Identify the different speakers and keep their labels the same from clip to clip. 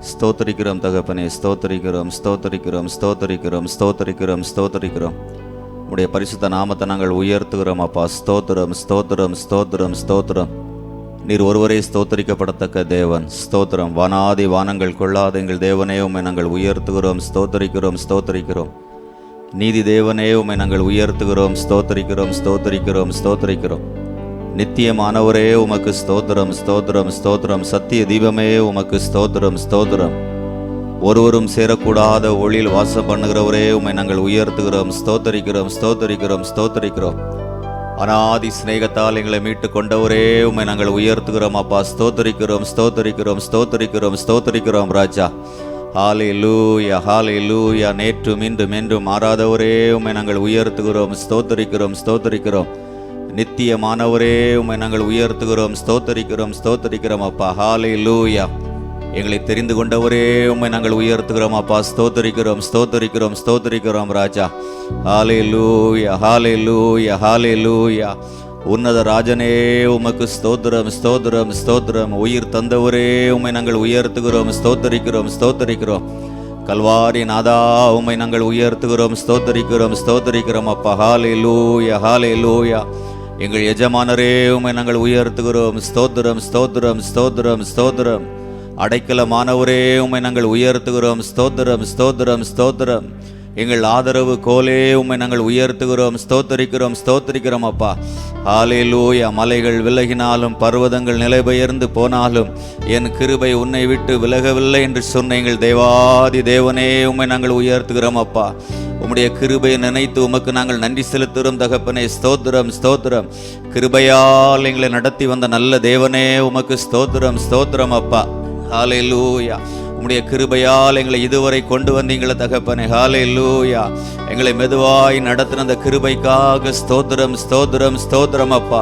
Speaker 1: ஸ்தோத்தரிக்கிறோம் தகப்பனே, ஸ்தோத்தரிக்கிறோம் ஸ்தோத்தரிக்கிறோம் ஸ்தோத்தரிக்கிறோம் ஸ்தோத்தரிக்கிறோம் ஸ்தோத்தரிக்கிறோம். உடைய பரிசுத்த நாமத்தை நாங்கள் உயர்த்துகிறோம் அப்பா. ஸ்தோத்திரம் ஸ்தோத்திரம் ஸ்தோத்திரம் ஸ்தோத்திரம். நீர் ஒருவரே ஸ்தோத்தரிக்கப்படத்தக்க தேவன். ஸ்தோத்திரம். வானாதி வானங்கள் கொள்ளாத எங்கள் தேவனே, உம்மை நாங்கள் உயர்த்துகிறோம், ஸ்தோத்தரிக்கிறோம் ஸ்தோத்தரிக்கிறோம். நீதி தேவனே, உம்மை நாங்கள் உயர்த்துகிறோம், ஸ்தோத்தரிக்கிறோம் ஸ்தோத்தரிக்கிறோம் ஸ்தோத்தரிக்கிறோம். நித்தியமானவரே, உமக்கு ஸ்தோத்திரம் ஸ்தோத்திரம் ஸ்தோத்திரம். சத்திய தீபமே, உமக்கு ஸ்தோத்திரம் ஸ்தோத்திரம். ஒருவரும் சேரக்கூடாத ஒளியில் வாசம் பண்ணுகிறவரே, உம்மை நாங்கள் உயர்த்துகிறோம், ஸ்தோத்தரிக்கிறோம் ஸ்தோத்தரிக்கிறோம் ஸ்தோத்தரிக்கிறோம். அநாதி சிநேகத்தால் எங்களை மீட்டு கொண்டவரே, உம்மை நாங்கள் உயர்த்துகிறோம் அப்பா. ஸ்தோத்தரிக்கிறோம் ஸ்தோத்தரிக்கிறோம் ஸ்தோத்தரிக்கிறோம் ஸ்தோத்தரிக்கிறோம் ராஜா. ஹல்லேலூயா ஹல்லேலூயா. நேற்றும் இன்றும் என்றும் மாறாதவரே, உம்மை நாங்கள் உயர்த்துகிறோம், ஸ்தோத்தரிக்கிறோம் ஸ்தோத்தரிக்கிறோம். நித்தியமானவரே, உம்மை நாங்கள் உயர்த்துகிறோம், ஸ்தோத்தரிக்கிறோம் ஸ்தோத்தரிக்கிறோம் அப்பா. ஹல்லேலூயா. எங்களை தெரிந்து கொண்டவரே, உம்மை நாங்கள் உயர்த்துகிறோம் அப்பா. ஸ்தோத்தரிக்கிறோம் ஸ்தோத்தரிக்கிறோம் ஸ்தோத்தரிக்கிறோம் ராஜா. ஹல்லேலூயா ஹல்லேலூயா ஹல்லேலூயா. உன்னத ராஜனே, உமக்கு ஸ்தோத்திரம் ஸ்தோத்திரம் ஸ்தோத்திரம். உயிர் தந்தவரே, உம்மை நாங்கள் உயர்த்துகிறோம், ஸ்தோத்தரிக்கிறோம் ஸ்தோத்தரிக்கிறோம். கல்வாரி நாதா, உம்மை நாங்கள் உயர்த்துகிறோம், ஸ்தோத்தரிக்கிறோம் ஸ்தோத்தரிக்கிறோம் அப்பா. ஹல்லேலூயா ஹல்லேலூயா. எங்கள் எஜமானரே, உம்மை நாங்கள் உயர்த்துகிறோம், ஸ்தோத்திரம் ஸ்தோத்திரம் ஸ்தோத்திரம் ஸ்தோத்திரம். அடைக்கலமானவரே, உம்மை நாங்கள் உயர்த்துகிறோம், ஸ்தோத்திரம் ஸ்தோத்திரம் ஸ்தோத்திரம். எங்கள் ஆதரவு கோலே, உம்மை நாங்கள் உயர்த்துகிறோம், ஸ்தோத்தரிக்கிறோம் ஸ்தோத்தரிக்கிறோம் அப்பா. ஹல்லேலூயா. மலைகள் விலகினாலும் பர்வதங்கள் நிலைபெயர்ந்து போனாலும் என் கிருபை உன்னை விட்டு விலகவில்லை என்று சொன்ன எங்கள் தேவாதி தேவனே, உம்மை நாங்கள் உயர்த்துகிறோம் அப்பா. உம்முடைய கிருபையை நினைத்து உமக்கு நாங்கள் நன்றி செலுத்துகிறோம் தகப்பனே. ஸ்தோத்திரம் ஸ்தோத்திரம். கிருபையால் எங்களை நடத்தி வந்த நல்ல தேவனே, உமக்கு ஸ்தோத்திரம் ஸ்தோத்திரம் அப்பா. ஹல்லேலூயா. உம்முடைய கிருபையால் எங்களை இதுவரை கொண்டு வந்தீங்களே தகப்பனே. ஹல்லேலூயா. எங்களை மெதுவாய் நடத்தின அந்த கிருபைக்காக ஸ்தோத்திரம் ஸ்தோத்திரம் ஸ்தோத்திரம் அப்பா.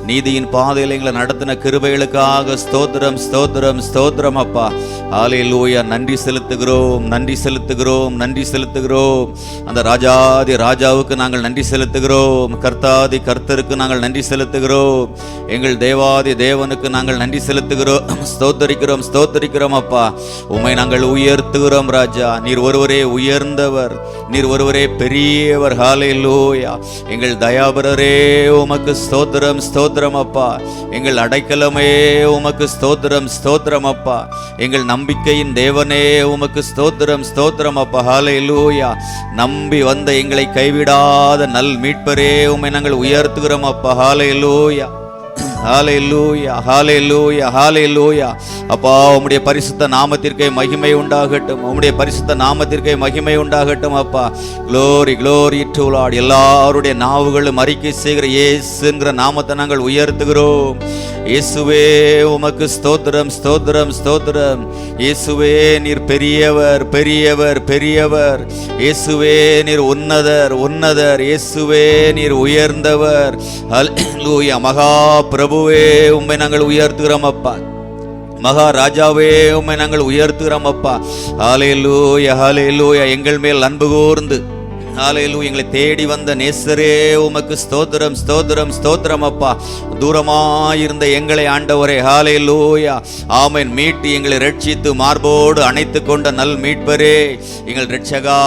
Speaker 1: நீதியின் பாதையில் எங்களை நடத்தின கிருபைகளுக்காக ஸ்தோத்திரம் ஸ்தோத்திரம் ஸ்தோத்திரம் அப்பா. ஹல்லேலூயா. நன்றி செலுத்துகிறோம் நன்றி செலுத்துகிறோம் நன்றி செலுத்துகிறோம். அந்த ராஜாதி ராஜாவுக்கு நாங்கள் நன்றி செலுத்துகிறோம். கர்த்தாதி கர்த்தருக்கு நாங்கள் நன்றி செலுத்துகிறோம். எங்கள் தேவாதி தேவனுக்கு நாங்கள் நன்றி செலுத்துகிறோம், ஸ்தோத்தரிக்கிறோம் ஸ்தோத்தரிக்கிறோம் அப்பா. உம்மை நாங்கள் உயர்த்துகிறோம் ராஜா. நீர் ஒருவரே உயர்ந்தவர், நீர் ஒருவரே பெரியவர். ஹல்லேலூயா. எங்கள் தயாபரரே, உமக்கு ஸ்தோத்திரம் ஸ்தோத்திரம் அப்பா. எங்கள் அடைக்கலமே, உமக்கு ஸ்தோத்திரம் ஸ்தோத்திரம் அப்பா. எங்கள் நம்பிக்கையின் தேவனே, உமக்கு ஸ்தோத்திரம் ஸ்தோத்திரம் அப்பா. ஹல்லேலூயா. நம்பி வந்த எங்களை கைவிடாத நல் மீட்பரே, உம்மை நாங்கள் உயர்த்துகிறோம் அப்பா. ஹல்லேலூயா ஹல்லேலூயா ஹல்லேலூயா ஹல்லேலூயா. அப்பா, உம்முடைய பரிசுத்த நாமத்திற்கே மகிமை உண்டாகட்டும், உம்முடைய பரிசுத்த நாமத்திற்கே மகிமை உண்டாகட்டும் அப்பா. Glory glory to Lord. எல்லாருடைய நாவுகளும் அறிக்கை செய்கிற இயேசுங்கிற நாமத்தை நாங்கள் உயர்த்துகிறோம். இயேசுவே, உமக்கு ஸ்தோத்திரம் ஸ்தோத்திரம் ஸ்தோத்திரம். இயேசுவே, நீர் பெரியவர் பெரியவர் பெரியவர். இயேசுவே, நீர் உன்னதர் உன்னதர். இயேசுவே, நீர் உயர்ந்தவர். ஹல்லேலூயா. மகா பிரபுவே, உம்மை நாங்கள் உயர்த்துகிறோம் அப்பா. மகாராஜாவே, உம்மை நாங்கள் உயர்த்துகிறோம் அப்பா. ஹல்லேலூயா ஹல்லேலூயா. எங்கள் மேல் அன்பு கூர்ந்து ஹல்லேலூயா எங்களை தேடி வந்த நேசரே, உமக்கு ஸ்தோத்திரம் ஸ்தோத்திரம் ஸ்தோத்திரம் அப்பா. தூரமாயிருந்த எங்களை ஆண்டவரே, ஹல்லேலூயா ஆமென், மீட்டு எங்களை ரட்சித்து மார்போடு அணைத்து கொண்ட நல் மீட்பரே, எங்கள் ரட்சகா,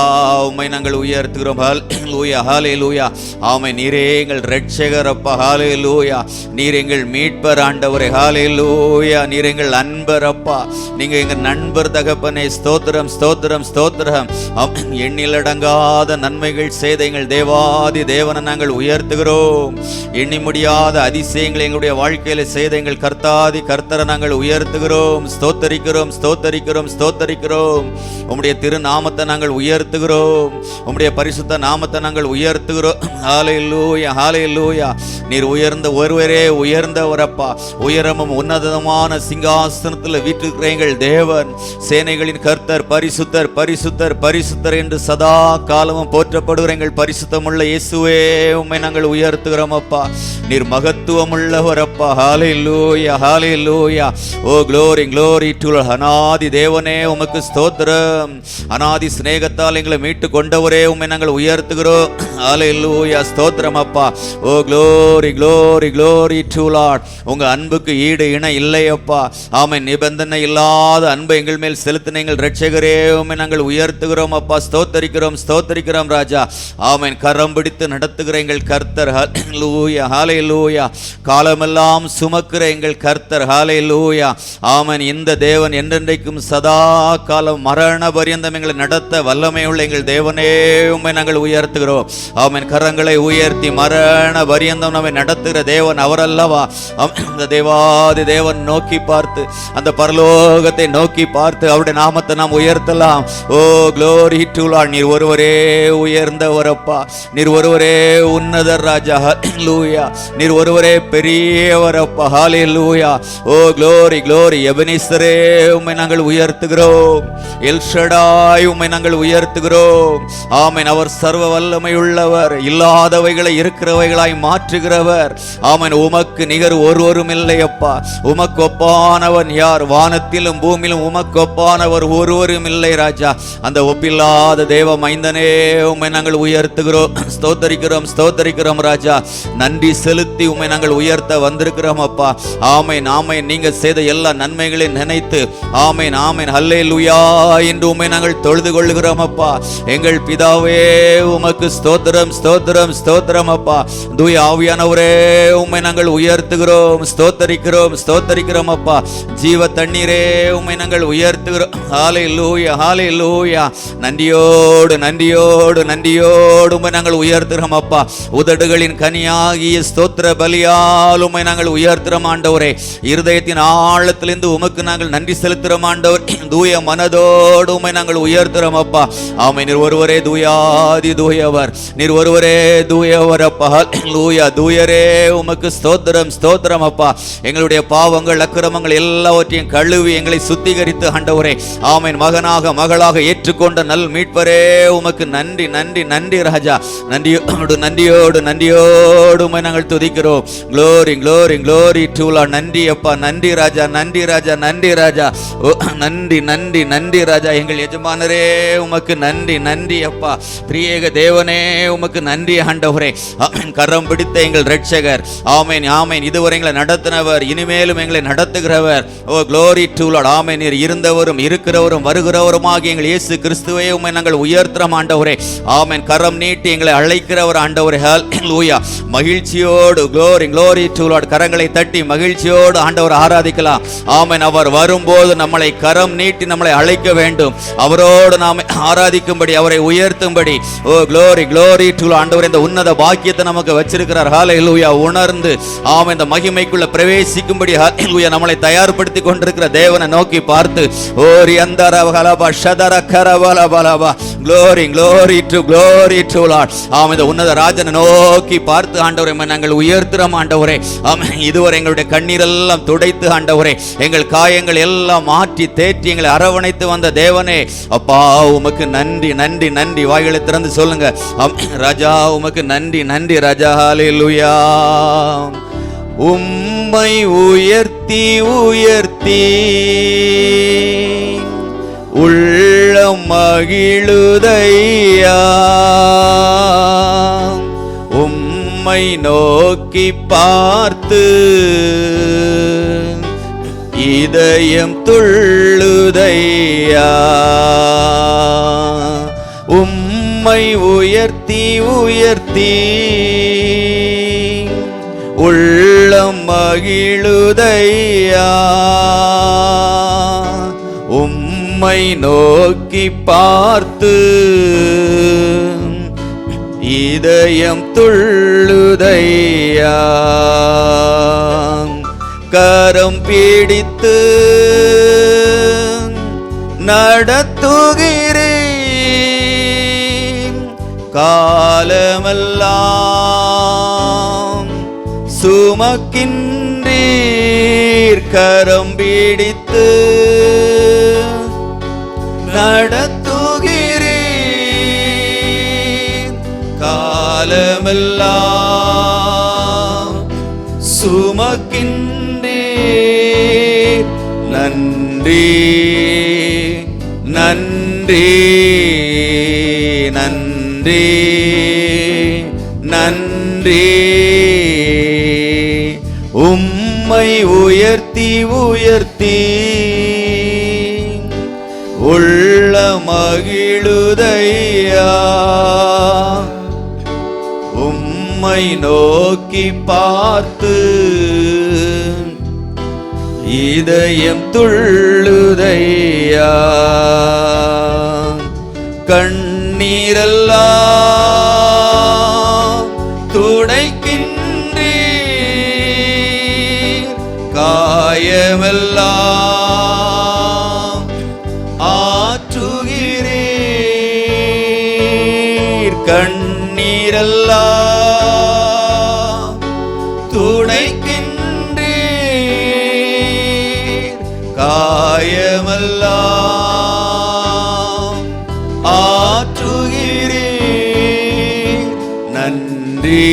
Speaker 1: உம்மை நாங்கள் உயர்த்துகிறோம். ஹல்லேலூயா ஹல்லேலூயா ஆமென். நீரே எங்கள் ரட்சகர் அப்பா. ஹல்லேலூயா. நீர் எங்கள் மீட்பர் ஆண்டவரே. ஹல்லேலூயா. நீர் எங்கள் அன்பர் அப்பா. நீங்க எங்கள் நண்பர் தகப்பனே. ஸ்தோத்திரம் ஸ்தோத்திரம் ஸ்தோத்திரம். எண்ணிலடங்காத நன்மைகள் செய்த எங்கள் தேவாதி தேவனை நாங்கள் உயர்த்துகிறோம். எண்ணி முடியாத அதிசயங்களை எங்களுடைய வாழ்க்கையில செய்த எங்கள் கர்த்தாதி கர்த்தரை நாங்கள் உயர்த்துகிறோம். ஸ்தோத்தரிக்கிறோம் ஸ்தோத்தரிக்கிறோம் ஸ்தோத்தரிக்கிறோம். உம்முடைய திருநாமத்தை நாங்கள் உயர்த்துகிறோம். உம்முடைய பரிசுத்த நாமத்தை நாங்கள் உயர்த்துகிறோம். ஹல்லேலூயா ஹல்லேலூயா. நீர் உயர்ந்த ஒருவரே உயர்ந்தவரப்பா. உயரமும் உன்னதமான சிங்காசனத்தில் வீற்றிருக்கிற எங்கள் தேவன், சேனைகளின் கர்த்தர், பரிசுத்தர் பரிசுத்தர் பரிசுத்தர் என்று சதா காலமும் போற்றி போற்றப்படுகிற எங்கள் பரிசுத்தமுள்ள இயேசுவே, உம்மை நாங்கள் உயர்த்துகிறோம் அப்பா. நீர் மகத்துவம் உள்ளவர் அப்பா. ஹல்லேலூயா, ஹல்லேலூயா. ஓ glory, glory to அநாதி தேவனே, உமக்கு ஸ்தோத்திரம். அநாதி சிநேகத்தால் எங்களை மீட்டு கொண்டவரே, உம்மை நாங்கள் உயர்த்துகிறோம். ஹல்லேலூயா, ஸ்தோத்திரம் அப்பா. ஓ glory, glory, glory to Lord. உங்க அன்புக்கு ஈடு இணை இல்லை அப்பா. ஆமென். நிபந்தனை இல்லாத அன்பை எங்கள் மேல் செலுத்தின எங்கள் இரட்சகரே, உம்மை நாங்கள் உயர்த்துகிறோம் அப்பா. ஸ்தோத்தரிக்கிறோம், ஸ்தோத்தரிக்கிறோம் ராஜா. ஆமென். கரம் பிடித்து நடத்துகிற எங்கள் கர்த்தர். ஹல்லேலூயா, ஹல்லேலூயா. காலமெல்லாம் சுமக்கிற எங்கள் கர்த்தர். ஹல்லேலூயா. ஆமென். இந்த தேவன் என்றென்றைக்கும் சதா காலம் மரண பரியந்தம் எங்களை நடத்த வல்லமையுள்ள எங்கள் தேவனே, உம்மை நாங்கள் உயர்த்துகிறோம். ஆமென். கரங்களை உயர்த்தி மரண பரியந்தம் நம்மை நடத்துகிற தேவன் அவர் அல்லவா? அந்த தேவாதி தேவன் நோக்கி பார்த்து, அந்த பரலோகத்தை நோக்கி பார்த்து அவருடைய நாமத்தை நாம் உயர்த்தலாம். ஓ glory to Lord. நீர் ஒருவரே உயர்ந்தவரப்பா. நீர் ஒருவரே உன்னதர் ராஜா. ஹல்லேலூயா. நீர் ஒருவரே பெரியவரப்பா. ஹல்லேலூயா. ஓ glory, glory. எபனேசரே, உம்மை நாங்கள் உயர்த்துகிறோம். எல் ஷடாய், உம்மை நாங்கள் உயர்த்துகிறோம். ஆமென். அவர் சர்வ வல்லமை உள்ளவர், இல்லாதவைகளை இருக்கிறவைகளாய் மாற்றுகிறவர். ஆமென். உமக்கு நிகர் ஒருவரும் இல்லையப்பா. உமக்கு ஒப்பானவன் யார்? வானத்திலும் பூமியிலும் உமக்கு ஒப்பானவர் ஒருவரும் இல்லை ராஜா. அந்த ஒப்பில்லாத தேவ மைந்தனே, உம்மை நாங்கள் உயர்த்துகிறோம். ஸ்தோத்தரிக்கிறோம், ஸ்தோத்தரிக்கிறோம் ராஜா. நன்றி செலுத்தி உம்மை நாங்கள் உயர்த்த வந்திருக்கிறோம் அப்பா. ஆமென், ஆமென். நீங்க செய்த எல்லா நன்மைகளையும் நினைத்து ஆமென், ஆமென், ஹல்லேலூயா என்று உம்மை நாங்கள் தொழுது கொள்ளுகிறோம் அப்பா. எங்கள் பிதாவே, உமக்கு ஸ்தோத்திரம், ஸ்தோத்திரம், ஸ்தோத்திரம் அப்பா. தூய ஆவியானவரே, உம்மை நாங்கள் உயர்த்துகிறோம், ஸ்தோத்தரிக்கிறோம், ஸ்தோத்தரிக்கிறோம் அப்பா. ஜீவ தண்ணீரே, உம்மை நாங்கள் உயர்த்துகிறோம். ஹல்லேலூயா, ஹல்லேலூயா. நன்றியோடு, நன்றியோடு, நன்றியோடு உம்மை நாங்கள் உயர்த்துகிறோம் அப்பா. உதடுகளின் கனியாகிய ஸ்தோத்திர பலியால் உம்மை நாங்கள் உயர்த்துகிறோம் ஆண்டவரே. இருதயத்தின் ஆழத்திலிருந்து உமக்கு நாங்கள் நன்றி செலுத்துகிறோம் ஆண்டவர். தூய மனதோடு உம்மை நாங்கள் உயர்த்துகிறோம் அப்பா. ஆமென். நீர் ஒருவரே தூயாதி தூயவர். நீர் ஒருவரே தூயவர் அப்பா. ஹல்லேலூயா. தூயரே, உமக்கு ஸ்தோத்திரம், ஸ்தோத்திரம் அப்பா. எங்களுடைய பாவங்கள் அக்கிரமங்கள் எல்லாவற்றையும் கழுவி எங்களை சுத்திகரித்து ஆண்டவரே, ஆமென், மகனாக மகளாக ஏற்றுக்கொண்ட நல் மீட்பரே, உமக்கு நன்றி, நன்றி, நன்றி ராஜா. நன்றியோடு, நன்றியோடு, நன்றியோடு உம்மை நாங்கள் துதிக்கிறோம். glory, glory, glory to Lord. நன்றி அப்பா, நன்றி ராஜா, நன்றி ராஜா, நன்றி ராஜா. ஓ நன்றி, நன்றி, நன்றி ராஜா. எங்கள் எஜமானரே, உமக்கு நன்றி, நன்றி அப்பா. திரியேக தேவனே, உமக்கு நன்றி ஆண்டவரே. ஆமென். கரம் பிடித்த எங்கள் இரட்சகர். ஆமென், ஆமென். இதுவரை எங்களை நடத்தினவர், இனிமேலும் எங்களை நடத்துகிறவர். ஓ glory to Lord. ஆமென். நீர் இருந்தவரும் இருக்கிறவரும் வருகிறவருமாகிய எங்கள் இயேசு கிறிஸ்துவே, உம்மை நாங்கள் உயர்த்துறோம் ஆண்டவரே. ஆமென். கரம் நீட்டி எங்களை அழைக்கிறவர் ஆண்டவரே. ஹல்லேலூயா. மகிழ்ச்சியோடு glory, glory to Lord. கரங்களை தட்டி மகிழ்ச்சியோடு ஆண்டவர் ஆராதிக்கலாம். ஆமென். அவர் வரும்போது நம்மளை கரம் நீட்டி நம்மளை அழைக்க வேண்டும். அவரோடு நாம் ஆராதிக்கும்படி, அவரை உயர்த்தும்படி. ஓ glory, glory to Lord. ஆண்டவர் இந்த உன்னத பாக்கியத்தை நமக்கு வச்சிருக்கிறார். ஹல்லேலூயா. உணர்ந்து ஆமென், இந்த மகிமைக்குள்ள பிரவேசிக்கும்படி ஹல்லேலூயா நம்மளை தயார்படுத்தி கொண்டிருக்கிற தேவனை நோக்கி பார்த்து, ஓரி அந்தர கலபா ஷதர கரபல பலபா. glory, glory to Lord. ஆமென். இந்த உன்னத ராஜனை நோக்கி பார்த்து ஆண்டவரே, நாங்கள் உயர்த்துறோம் ஆண்டவரே. ஆமென். இதுவரை எங்களுடைய கண்ணீரெல்லாம் துடைத்து ஆண்டவரே, எங்கள் காயங்கள் எல்லாம் மாற்றி தேற்றி எங்களை அரவணைத்து வந்த தேவனே, அப்பா உமக்கு நன்றி, நன்றி, நன்றி. வாய்களை திறந்து சொல்லுங்க. ராஜா, உமக்கு நன்றி, நன்றி ராஜா. ஹல்லேலூயா. உம்மை உயர்த்தி உயர்த்தி உள்ளம் மகிழுதையா. உம்மை நோக்கி பார்த்து இதயம் துள்ளுதையா. உம்மை உயர்த்தி உயர்த்தி உள்ளம் மகிழுதையா. உம்மை நோக்கி பார்த்து இதயம் துள்ளுதையா. கரம் பிடித்து நடத்துகிறேன். காலமெல்லாம் சுமக்கின்றீர். கரம் பிடித்து நடத்துகிறீர். காலமெல்லாம் சுமக்கின்றீர். நன்றி நன்றி நன்றி நன்றி. உம்மை உயர்த்தி உயர்த்தி உள்ள மகிழுதையா. உம்மை நோக்கி பார்த்து இதயம் துள்ளுதையா. கண்ணீரெல்லாம் துடைக்கின்றீர். காயமெல்லாம் ஆற்றுகிறீர். கண்ணீரெல்லாம் துடைக்கின்றீர். காயமெல்லாம் ஆற்றுகிறீர். நன்றி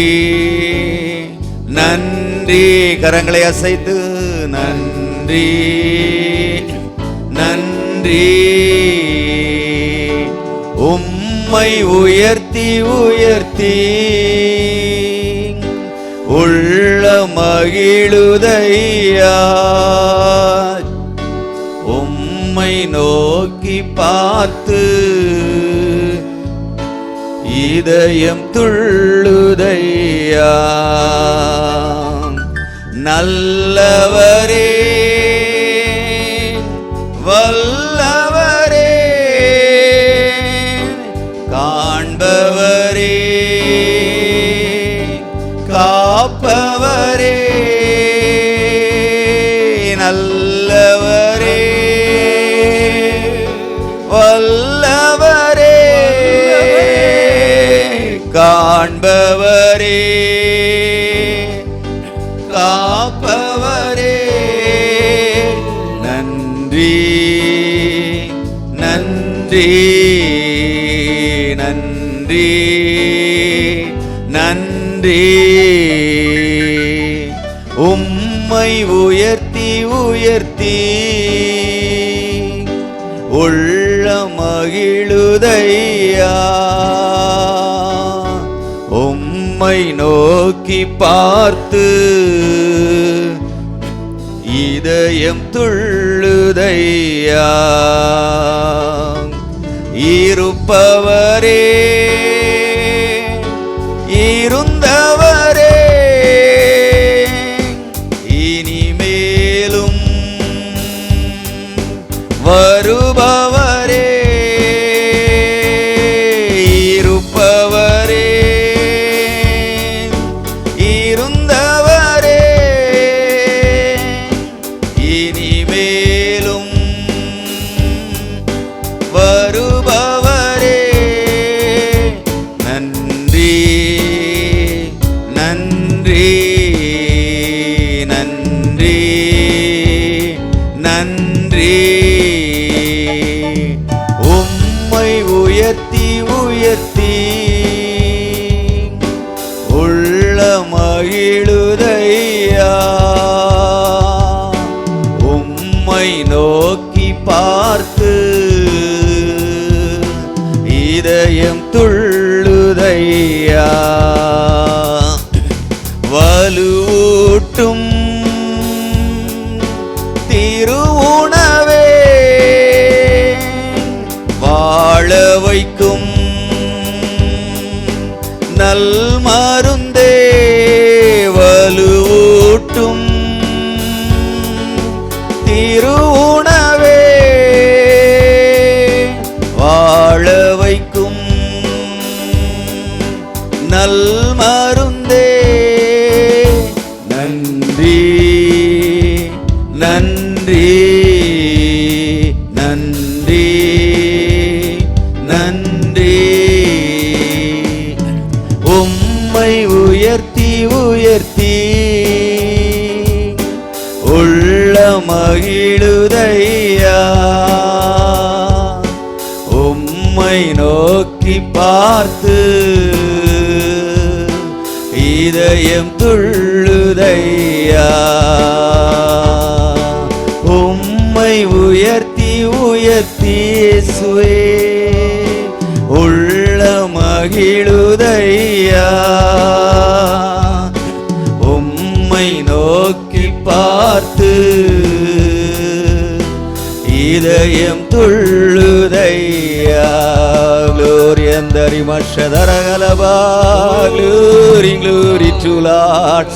Speaker 1: நன்றி. கரங்களை அசைத்து நன்றி நன்றி. உம்மை உயர்த்தி உயர்த்தி உள்ள மகிழுதையா. உம்மை நோக்கி பார்த்து இதயம் துள்ளுதையா. நல்லவரே வல்லவரே காண்பவரே காப்பவரே. நல்லவரே வல்லவரே காண்பவரே காப்பவரே. நன்றி நன்றி நன்றி நன்றி. உம்மை உயர்த்தி உயர்த்தி உள்ள மகிழுதையா. உம்மை நோக்கி பார்த்து இதயம் துள்ளுதையா. இருப்பவரே இருந்தவரே இனிமேலும் வருபவரே. இருப்பவரே இருந்தவரே இனிமேலும் வருபவரே. நன்றி நன்றி நன்றி நன்றி. உம்மை உயர்த்தி உயர்த்தி உள்ள மகிழுதையா. உம்மை நோக்கி பார்த்து இதயம் துள்ளுதையா. வலுவூட்டும் திருவுணவே வாழ வைக்கும் நல் மருந்தே. வலுவூட்டும் திருவுணவே வாழ வைக்கும் நல் மருந்தே. நன்றி நன்றி நன்றி நன்றி. உம்மை உயர்த்தி உயர்த்தி உள்ள மகிழுதையா. உம்மை நோக்கி பார்த்து இதயம் துள்ளுதையா. உம்மை உயர்த்தி உயர்த்தி இயேசுவே உள்ள மகிழுதையா. உம்மை நோக்கி பார்த்து இதயம் துள்ளுதையா. Glory and the Rimashadaragalaba. Glory, glory to Lord.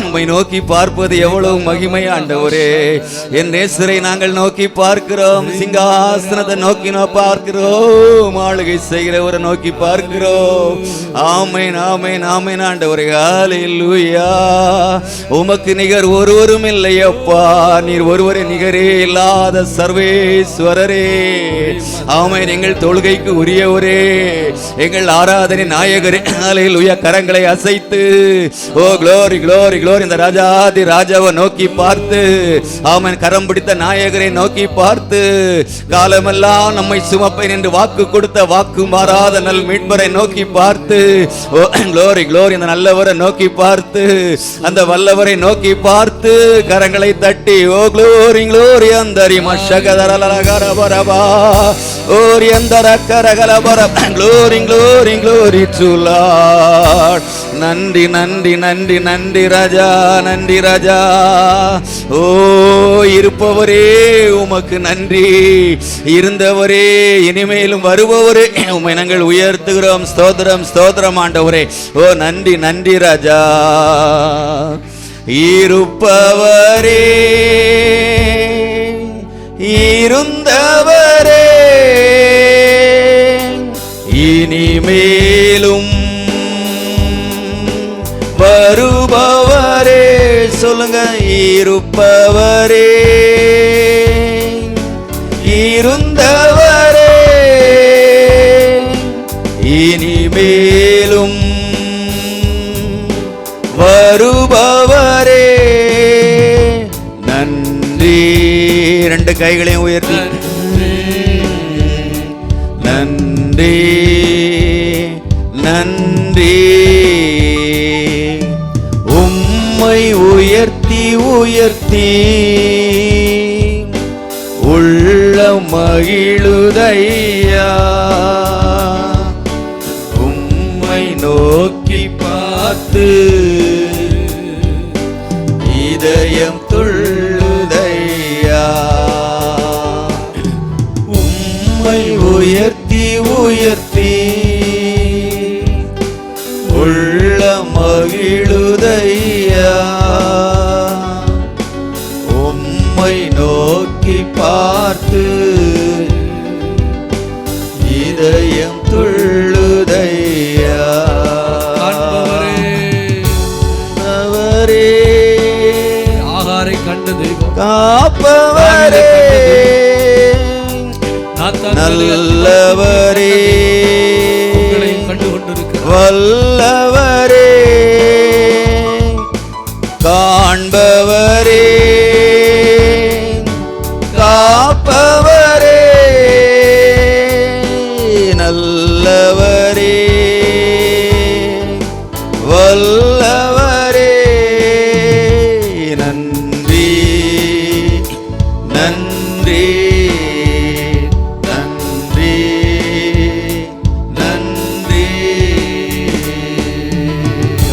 Speaker 1: உம்மை நோக்கி பார்ப்பது எவ்வளவு மகிமை ஆண்டவரே. என் நேசரை நாங்கள் நோக்கி பார்க்கிறோம். சிங்காசனத்தை நோக்கி பார்க்கிறோம். ஆளுகை செய்கிறவரை நோக்கி பார்க்கிறோம். ஆமென், ஆமென், ஆமென் ஆண்டவரே. ஹல்லேலூயா. உமக்கு நிகர் ஒருவரும் இல்லை அப்பா. நீர் ஒருவரே நிகரே இல்லாத சர்வேஸ்வரரே. ஆமென். எங்கள் தொழுகைக்கு உரியவரே, எங்கள் ஆராதனை நாயகரே. ஹல்லேலூயா. கரங்களை அசைத்து ஓ glory glory glory இந்த ராஜாதி ராஜாவை நோக்கி பார்த்து, ஆமென், கரம் பிடித்த நாயகரை நோக்கி பார்த்து, காலமெல்லாம் நம்மை சுமப்பேன் என்று வாக்கு கொடுத்த வாக்கு மாறாத நல் மீட்பரை நோக்கி பார்த்து, ஓ glory glory இந்த நல்லவரை நோக்கி பார்த்து, அந்த வல்லவரை நோக்கி பார்த்து கரங்களை தட்டி ஓ glory glory அந்தரி மஷகதரலகரபரபா Ori அந்தரகரகலபர glory glory glory to Lord. நன்றி நன்றி நன்றி நன்றி ராஜா, நன்றி ராஜா. ஓ இருப்பவரே உமக்கு நன்றி, இருந்தவரே இனிமேலும் வருபவரே உம்மை நாங்கள் உயர்த்துகிறோம். ஸ்தோத்திரம் ஸ்தோத்திரம் ஆண்டவரே. ஓ நன்றி நன்றி ராஜா. இருப்பவரே இருந்தவரே இனிமேலும் வருபவரே. சொல்லுங்க. இருப்பவரே இருந்தவரே இனிமேலும் வருபவரே. நன்றி. ரெண்டு கைகளையும் உயர்த்தி நன்றி நன்றி. உம்மை உயர்த்தி உயர்த்தி உள்ள மகிழுதையா. உம்மை நோக்கி பார்த்து இதயம் துள்ளுதையா. உம்மை உயர்த்தி உயர்த்தி உள்ள மகிழுதையா. உம்மை நோக்கி பார்த்து இதயம் துள்ளுதையா. அவரே
Speaker 2: ஆகாரை கண்ட தெய்வம்,
Speaker 1: காப்பவரே நல்லவரே
Speaker 2: கண்டு கொண்டிருக்கிறார்.
Speaker 1: வல்லவரே காண்பவரே காப்பவரே நல்லவரே வல்லவரே. நன்றி நன்றி நன்றி நன்றி.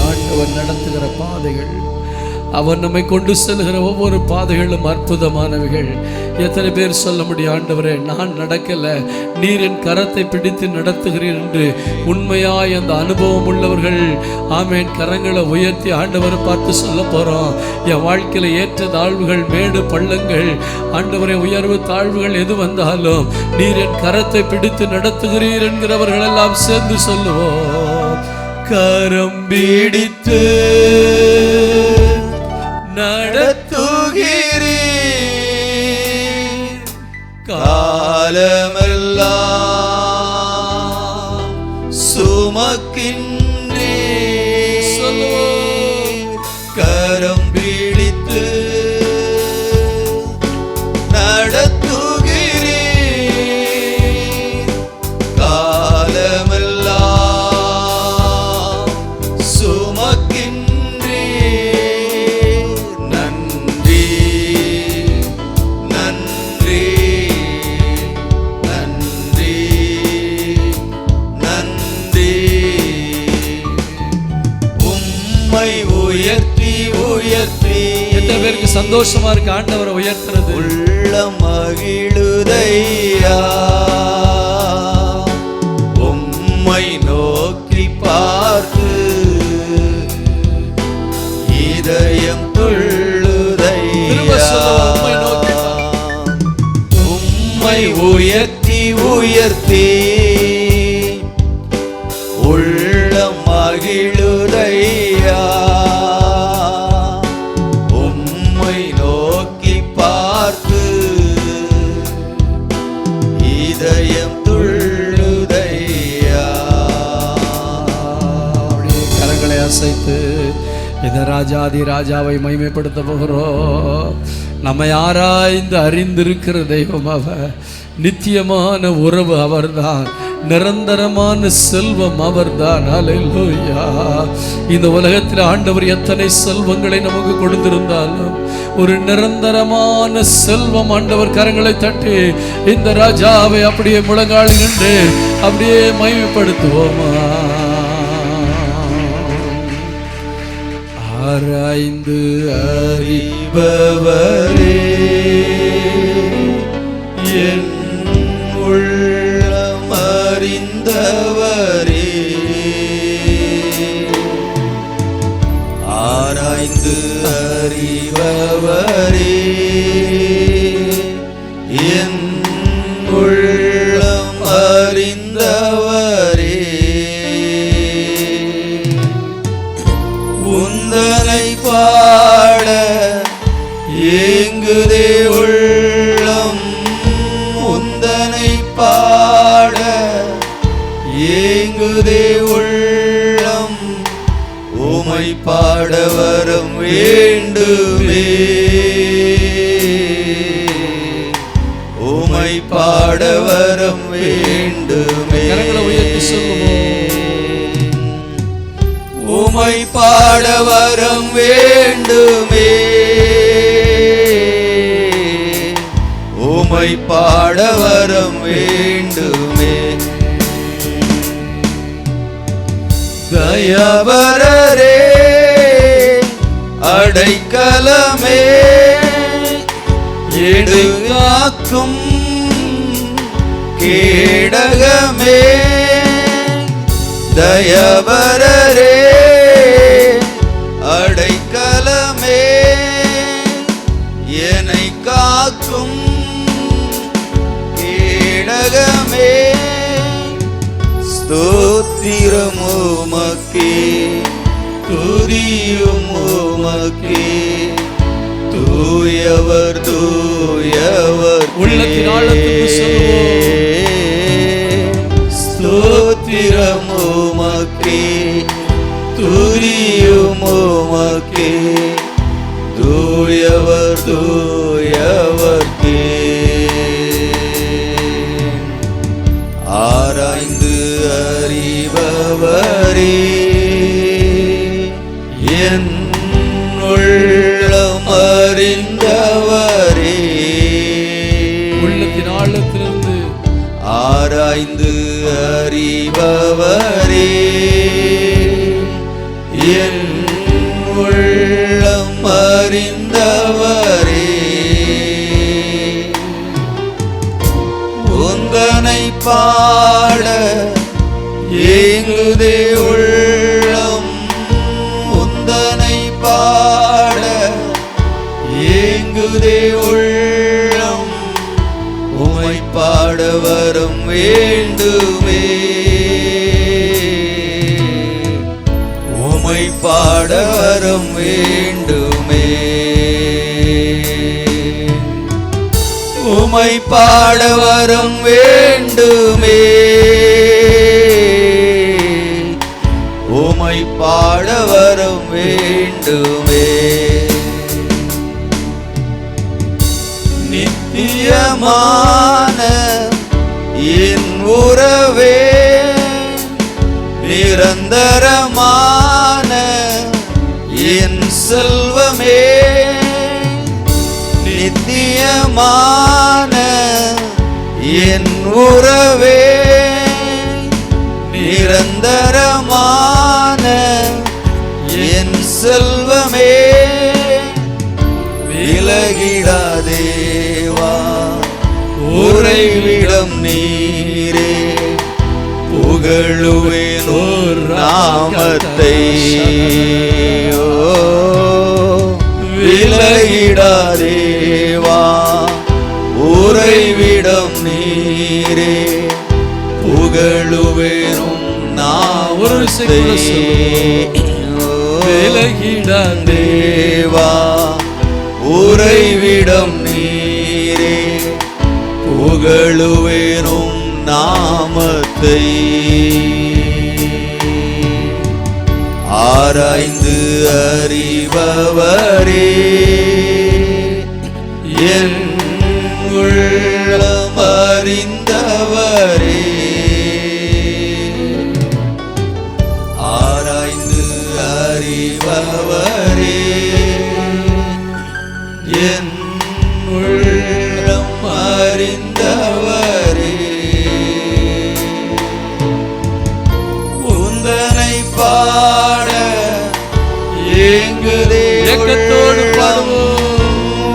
Speaker 2: ஆண்டவர் நடத்துகிற பாதைகள், அவர் நம்மை கொண்டு செல்கிற ஒவ்வொரு பாதைகளும் அற்புதமானவைகள். எத்தனை பேர் சொல்ல முடியும், ஆண்டவரே நான் நடக்கல, நீர் என் கரத்தை பிடித்து நடத்துகிறீர் என்று உண்மையாய் அந்த அனுபவம் உள்ளவர்கள் ஆமேன் கரங்களை உயர்த்தி ஆண்டவரை பார்த்து சொல்ல போகிறோம். என் வாழ்க்கையில் ஏற்ற தாழ்வுகள், மேடு பள்ளங்கள், ஆண்டவரை உயர்வு தாழ்வுகள் எது வந்தாலும் நீர் என் கரத்தை பிடித்து நடத்துகிறீர் என்கிறவர்கள் எல்லாம் சேர்ந்து சொல்லுவோம். கரம் பிடித்து நடத்துகிறீர், காலமெல்லாம் சுமக்கின்றீர். சொல்லுவோம். கரம் பிடித்து நடத்துகிறீர், காலமெல்லாம் சுமக்கின்றீர்.
Speaker 1: உயர்த்தி.
Speaker 2: எத்தனை பேருக்கு சந்தோஷமா இருக்கு ஆண்டவரை உயர்த்துறது?
Speaker 1: உள்ளம் மகிழுதையா உம்மை நோக்கி பார்த்து, இதயம் துள்ளுதையா. உம்மை உயர்த்தி உயர்த்தி உள்ளம் மகிழுதையா உம்மை நோக்கி பார்த்து, இதயம் துள்ளுதையா.
Speaker 2: கரங்களை அசைத்து இந்த ராஜாதி ராஜாவை மகிமைப்படுத்த போகிறோம். நம்மை ஆராய்ந்து அறிந்திருக்கிற தெய்வம் அவர். நித்தியமான உறவு அவர்தான், நிரந்தரமான செல்வம் அவர்தான். அல்லேலூயா. இந்த உலகத்தில் ஆண்டவர் எத்தனை செல்வங்களை நமக்கு கொடுத்திருந்தாலும் ஒரு நிரந்தரமான செல்வம் ஆண்டவர். கரங்களை தட்டி இந்த ராஜாவை அப்படியே முழங்கால் கண்டு அப்படியே மகிமைப்படுத்துவோமா? ஆராய்ந்து
Speaker 1: அறிபவரே, என் உள்ளம் அறிந்தவரே, ஆராய்ந்து அறிபவரே, என் உள்ளம் அறிந்தவரே, உந்தனை பாட ஏங்குதே உள்ளம், உந்தனை பாட ஏங்குதே உள்ளம், உமை பாட வரம் வேண்டுமே, உமை பாட வரம் வேண்டுமே. உமை பாட வரம் வேண்டுமே, உமை பாட வரம் வேண்டுமே. தயவரரே அடைக்கலமே, எடுகாக்கும் கேடகமே, தயவரரே அடைக்கலமே, என்னை காக்கும் கேடகமே. ஸ்தோத்திரம் உமக்கே, துதியும் உமக்கே, தூயவர் தூயவர்.
Speaker 2: உள்ளத்தின் ஆழத்துக்கு சொல்லுவோம்.
Speaker 1: ஸ்தோத்திரம் உமக்கே, துதியும் உமக்கே, தூயவர் தூயவர்க்கே. ஆராய்ந்து அறிபவரே, என் உள்ளம் அறிந்தவரே,
Speaker 2: உள்ளத்தின் ஆழத்திலிருந்து
Speaker 1: ஆராய்ந்து அறிபவரே, என் உள்ளம் அறிந்தவரே, உந்தனை பாட ஏங்குதே உள்ளம், உந்தனை பாட ஏங்குதே உள்ளம், உமை பாட வரம் வேண்டுமே, உமை பாட வரம் வேண்டுமே, உமை பாட வரம் வேண்டுமே, உமை பாட வரம் வேண்டுமே. நித்தியமான என் உறவே, நிரந்தரமான என் செல்வமே, நித்தியமான என் உறவே, நிரந்தரமான என் செல்வமே, விலகிடாதேவா உறைவிடம் நீரே புகழுவேன் ஓர் நாமத்தை விலகிடாதேவா உறைவிடம் நீரே புகழுவேனும் நாமத்தை விலகிடாதேவா உறைவிடம் நீரே புகழுவேனும் நாமத்தை ஆராய்ந்து அறிபவரே என் உள்ளம் அறிந்தவரே ஆராய்ந்து அறிபவரே என் உள்ளம் அறிந்தவரே உந்தனை பாட ஏங்குதே
Speaker 2: ஏக்கத்தோடு பாடுவோம்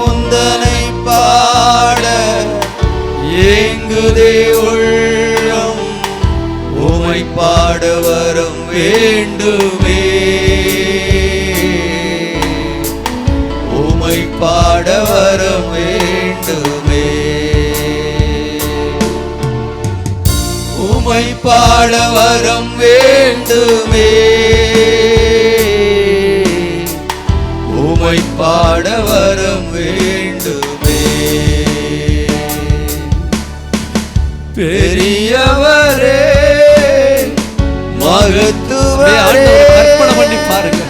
Speaker 1: உந்தனை பாட ஏங்குதே உள்ளம் உமை பாட வரம் வேண்டுமே உமை பாட வரம் வேண்டுமே உமை பாட வரம் வேண்டுமே உமை பாட வரம் வேண்டுமே பெரியவரே மகத்துவரே
Speaker 2: கற்பனை பண்ணி பாருங்க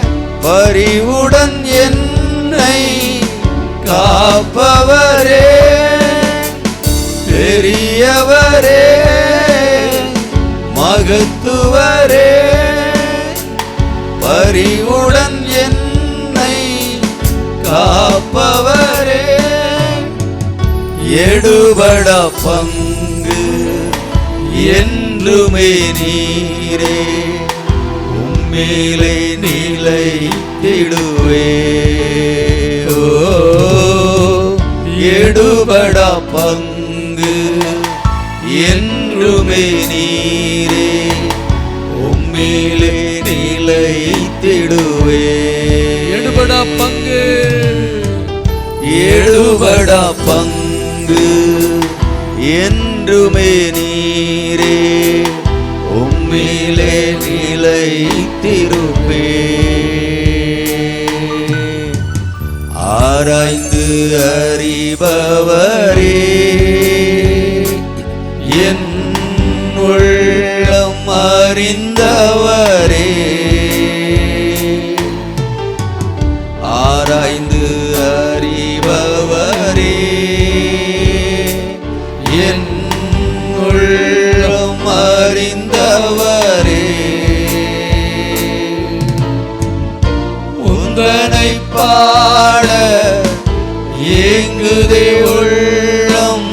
Speaker 1: பரிவுடன் என்னை காப்பவரே பெரியவரே மகத்துவரே பரிவுடன் என்னை காப்பவரே எடுபட பங்கு என்றுமே நீரே உம்மேலே நிலைத்திடுவே எடுபட பங்கு என்றுமே நீரே உம்மேலே நிலைத்திடுவே
Speaker 2: எடுபட பங்கு
Speaker 1: எடுபட பங்கு என்றுமே நீரே உம்மிலே நிலைத்திருப்பே ஆராய்ந்து அறிபவரே என் உள்ளம் அறிந்தவரே ஆராய்ந்து அறிபவரே என் உள்ளம் அறிந்தவரே உந்தனை பாட ஏங்குதே உள்ளம்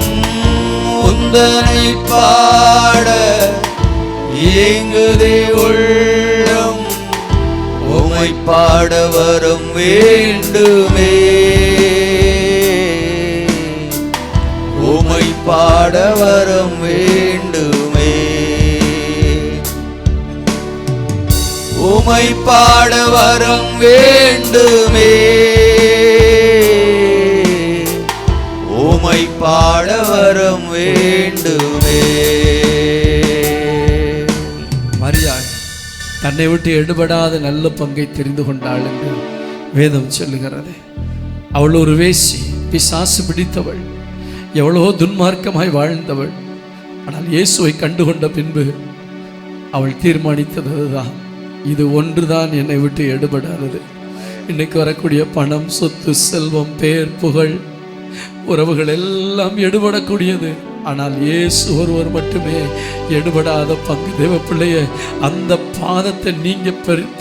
Speaker 1: உந்தனை பாட ஏங்குதே உள்ளம் உமை பாட வரம் வேண்டுமே உமை பாட வரம் வேண்டுமே உமை பாட வரம் வேண்டுமே உமை பாட வரம் வேண்டுமே
Speaker 2: மரியாள் தன்னை விட்டு எடுபடாத நல்ல பங்கை தெரிந்து கொண்டாள் என்று வேதம் சொல்லுகிறது. அவள் ஒரு வேசி, பிசாசு பிடித்தவள், எவ்வளவோ துன்மார்க்கமாய் வாழ்ந்தவள். ஆனால் இயேசுவை கண்டுகொண்ட பின்பு அவள் தீர்மானித்தது அதுதான், இது ஒன்றுதான் என்னை விட்டு எடுபடாதது. இன்னைக்கு வரக்கூடிய பணம், சொத்து, செல்வம், பேர், புகழ், உறவுகள் எல்லாம் எடுபடக்கூடியது. ஆனால் இயேசு ஒருவர் மட்டுமே எடுபடாத பங்கு. தேவ பிள்ளையே, அந்த பாதத்தை நீங்க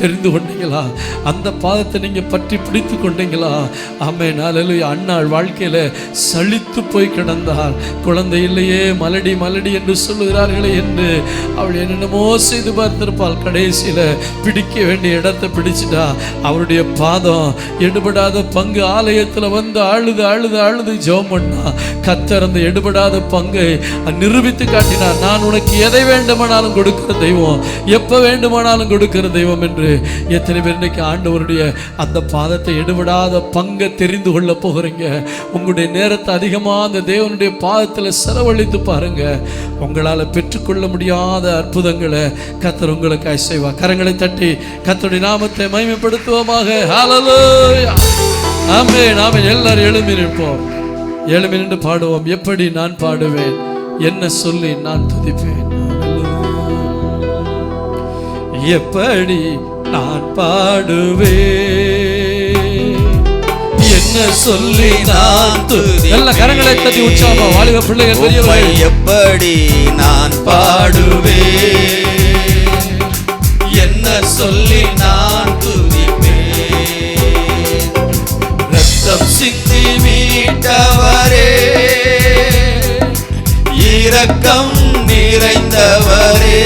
Speaker 2: தெரிந்து கொண்டீங்களா? அந்த பாதத்தை நீங்க பற்றி பிடித்து கொண்டீங்களா? ஆமென், அல்லேலூயா. அன்னாள் வாழ்க்கையில சலித்து போய் கிடந்தாள். குழந்தை இல்லையே, மலடி மலடி என்று சொல்லுகிறார்களே என்று அவள் என்னென்னமோ செய்து பார்த்திருப்பாள். கடைசியில பிடிக்க வேண்டிய இடத்தை பிடிச்சிட்டா. அவருடைய பாதம் எடுபடாத பங்கு. ஆலயத்துல வந்து அழுது அழுது அழுது ஜெபம் பண்ணா. கர்த்தர் அந்த எடுபடாத பங்கை நிரூபித்து காட்டினார். நான் உனக்கு எதை வேண்டுமானாலும் கொடுக்கிற தெய்வம், எப்ப வேண்டுமானாலும் கொடுக்கிற தெய்வம் என்று. எத்தனை பேர் இன்னைக்கு ஆண்டவருடைய அந்த பாதத்தை எடுபடாத பங்கை தெரிந்து கொள்ள போகிறீங்க? உங்களுடைய நேரத்தை அதிகமா அந்த தேவனுடைய பாதத்துல செலவழித்து பாருங்க. உங்களால பெற்றுக்கொள்ள முடியாத அற்புதங்களை கர்த்தர் உங்களுக்கு செய்வார். கரங்களை தட்டி கர்த்தருடைய நாமத்தை மகிமைப்படுத்துவோமாக. ஹல்லேலூயா, ஆமென், ஆமென். எல்லாரும் எழும்பி நிற்போம். எழும்பி நின்று பாடுவோம். எப்படி நான் பாடுவேன், என்ன சொல்லி நான் துதிப்பேன்? எப்படி நான் பாடுவேன், என்ன சொல்லி நான் துதிப்பேன்? எல்லா கரங்களை தட்டி உற்சாகமா வாலிப பிள்ளைகள் பெரியவர்கள்.
Speaker 1: எப்படி நான் பாடுவேன், என்ன சொல்லி நான் துதிப்பேன்? ரத்தம் சிந்தி மீட்டவரே, இரக்கம் நிறைந்தவரே,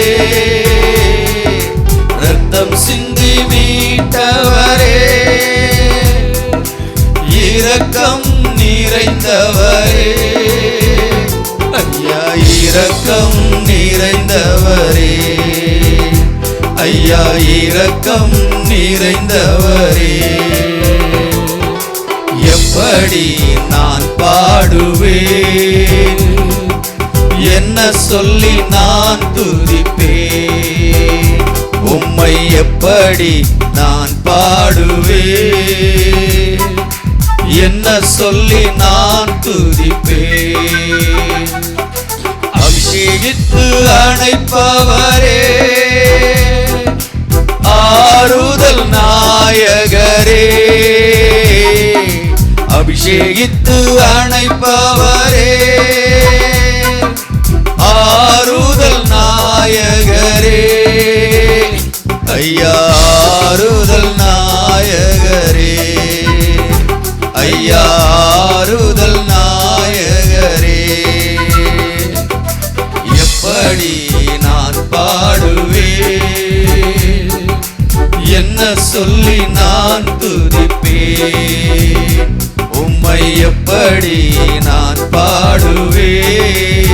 Speaker 1: ரத்தம் சிந்தி மீட்டவரே, இரக்கம் நிறைந்தவரே, ஐயா இரக்கம் நிறைந்தவரே, ஐயா இரக்கம் நிறைந்தவரே. எப்படி நான் பாடுவேன், என்ன சொல்லி நான் துதிப்பேன்? உம்மை எப்படி நான் பாடுவேன், என்ன சொல்லி நான் துதிப்பேன்? அபிஷேகித்து அணைப்பவரே, ஆறுதல் நாயகரே, அபிஷேகித்து அணைப்பவரே, ஆறுதல் நாயகரே, ஐயா ஆறுதல் நாயகரே, ஐயா ஆறுதல் நாயகரே. எப்படி நான் பாடுவேன், என்ன சொல்லி நான் துதிப்பேன்? உம்மை எப்படி நான் பாடுவேன்,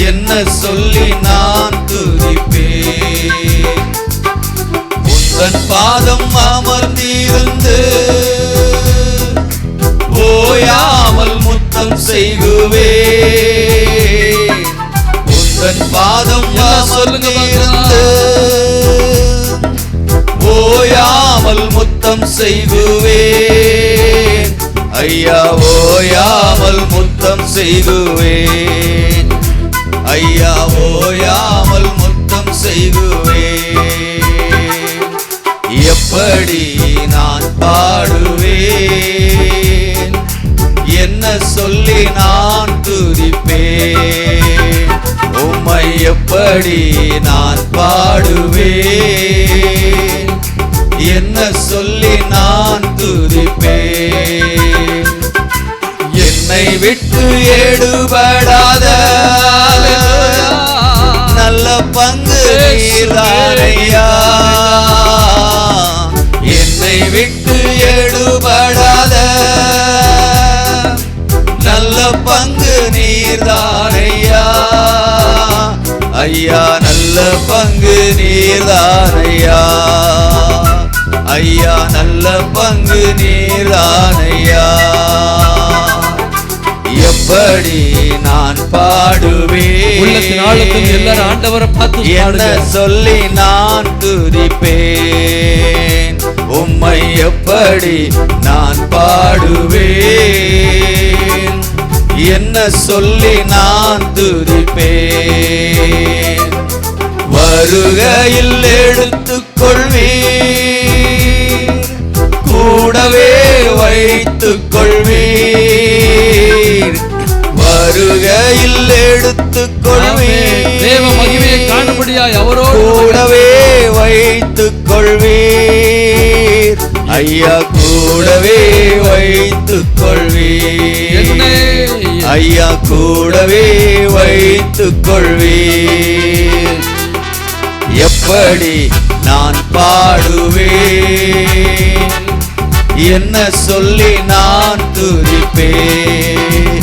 Speaker 1: என்ன சொல்லி நான் துதிப்பேன்? உந்தன் பாதம் அமர்ந்திருந்து ஓயாமல் முத்தம் செய்குவேன். உந்தன் பாதம் அமர்ந்திருந்து ஓயாமல் முத்தம் செய்குவேன். ஐயா ஓயாமல் முத்தம் செய்குவேன், ஐயா ஓயாமல் முத்தம் செய்குவேன். எப்படி நான் பாடுவேன், என்ன சொல்லி நான் துதிப்பேன்? உம்மை எப்படி நான் பாடுவேன், என்ன சொல்லி நான் துதிப்பேன்? என்னை விட்டு எடுபடாத நல்ல பங்கு நீர்தானையா, என்னை விட்டு எடுபடாத நல்ல பங்கு நீர்தானையா, ஐயா நல்ல பங்கு நீர்தானையா, ஐயா நல்ல பங்கு நீர்தானையா. எப்படி நான் பாடுவேன்,
Speaker 2: உள்ளத்தின் ஆழத்தில் எல்லாரும் ஆண்டவரை பார்த்து
Speaker 1: என்ன சொல்லி நான் துதிப்பேன்? உம்மை எப்படி நான் பாடுவேன், என்ன சொல்லி நான் துதிப்பேன்? வருகையில் எடுத்துக்கொள்வீர், கூடவே வைத்துக் கொள்வீர். வருகையில் எடுத்துக் கொள்வீர்.
Speaker 2: தேவ மகிமையை காணும்படியாய் அவரோடு
Speaker 1: கூடவே வைத்துக் கொள்வீர். ஐயா கூடவே வைத்துக் கொள்வீர். ஐயா கூடவே வைத்துக் கொள்வீர். எப்படி நான் பாடுவேன், என்ன சொல்லி நான் துதிப்பேன்.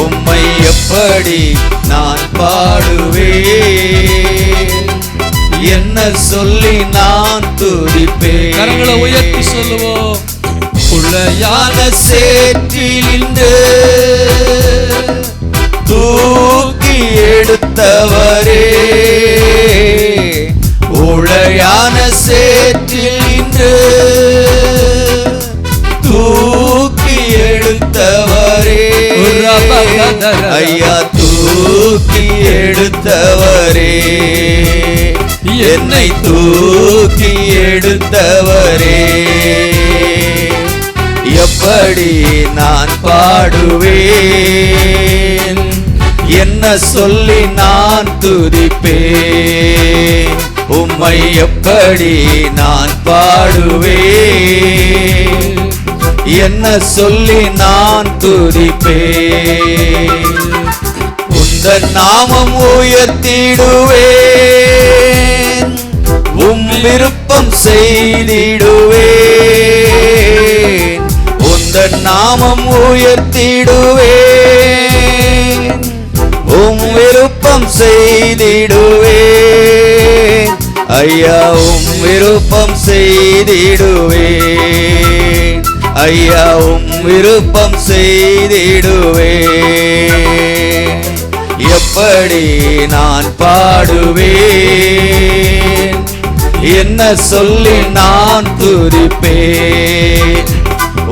Speaker 1: உம்மை எப்படி நான் பாடுவேன், என்ன சொல்லி நான் துதிப்பேன்.
Speaker 2: கரங்களை உயர்த்தி சொல்லுவோம்.
Speaker 1: உளையான சேற்றிலிருந்து தூக்கி எடுத்தவரே, உளையான சேற்றிலிருந்து தூக்கி எடுத்தவரே, ஐயா தூக்கி எடுத்தவரே, என்னை தூக்கி எடுத்தவரே. எப்படி நான் பாடுவேன், என்ன சொல்லி நான் துதிப்பேன். உம்மை எப்படி நான் பாடுவேன், என்ன சொல்லி நான் துதிப்பேன். உந்தன் நாமம் உயர்த்திடுவேன், உம் விருப்பம் செய்திடுவேன். உந்தன் நாமம் உயர்த்திடுவேன், உம் விருப்பம் செய்திடுவேன். ஐயா உம் விருப்பம் செய்திடுவேன். ஐயா உம் விருப்பம் செய்திடுவேன். எப்படி நான் பாடுவேன், என்ன சொல்லி நான் துதிப்பேன்.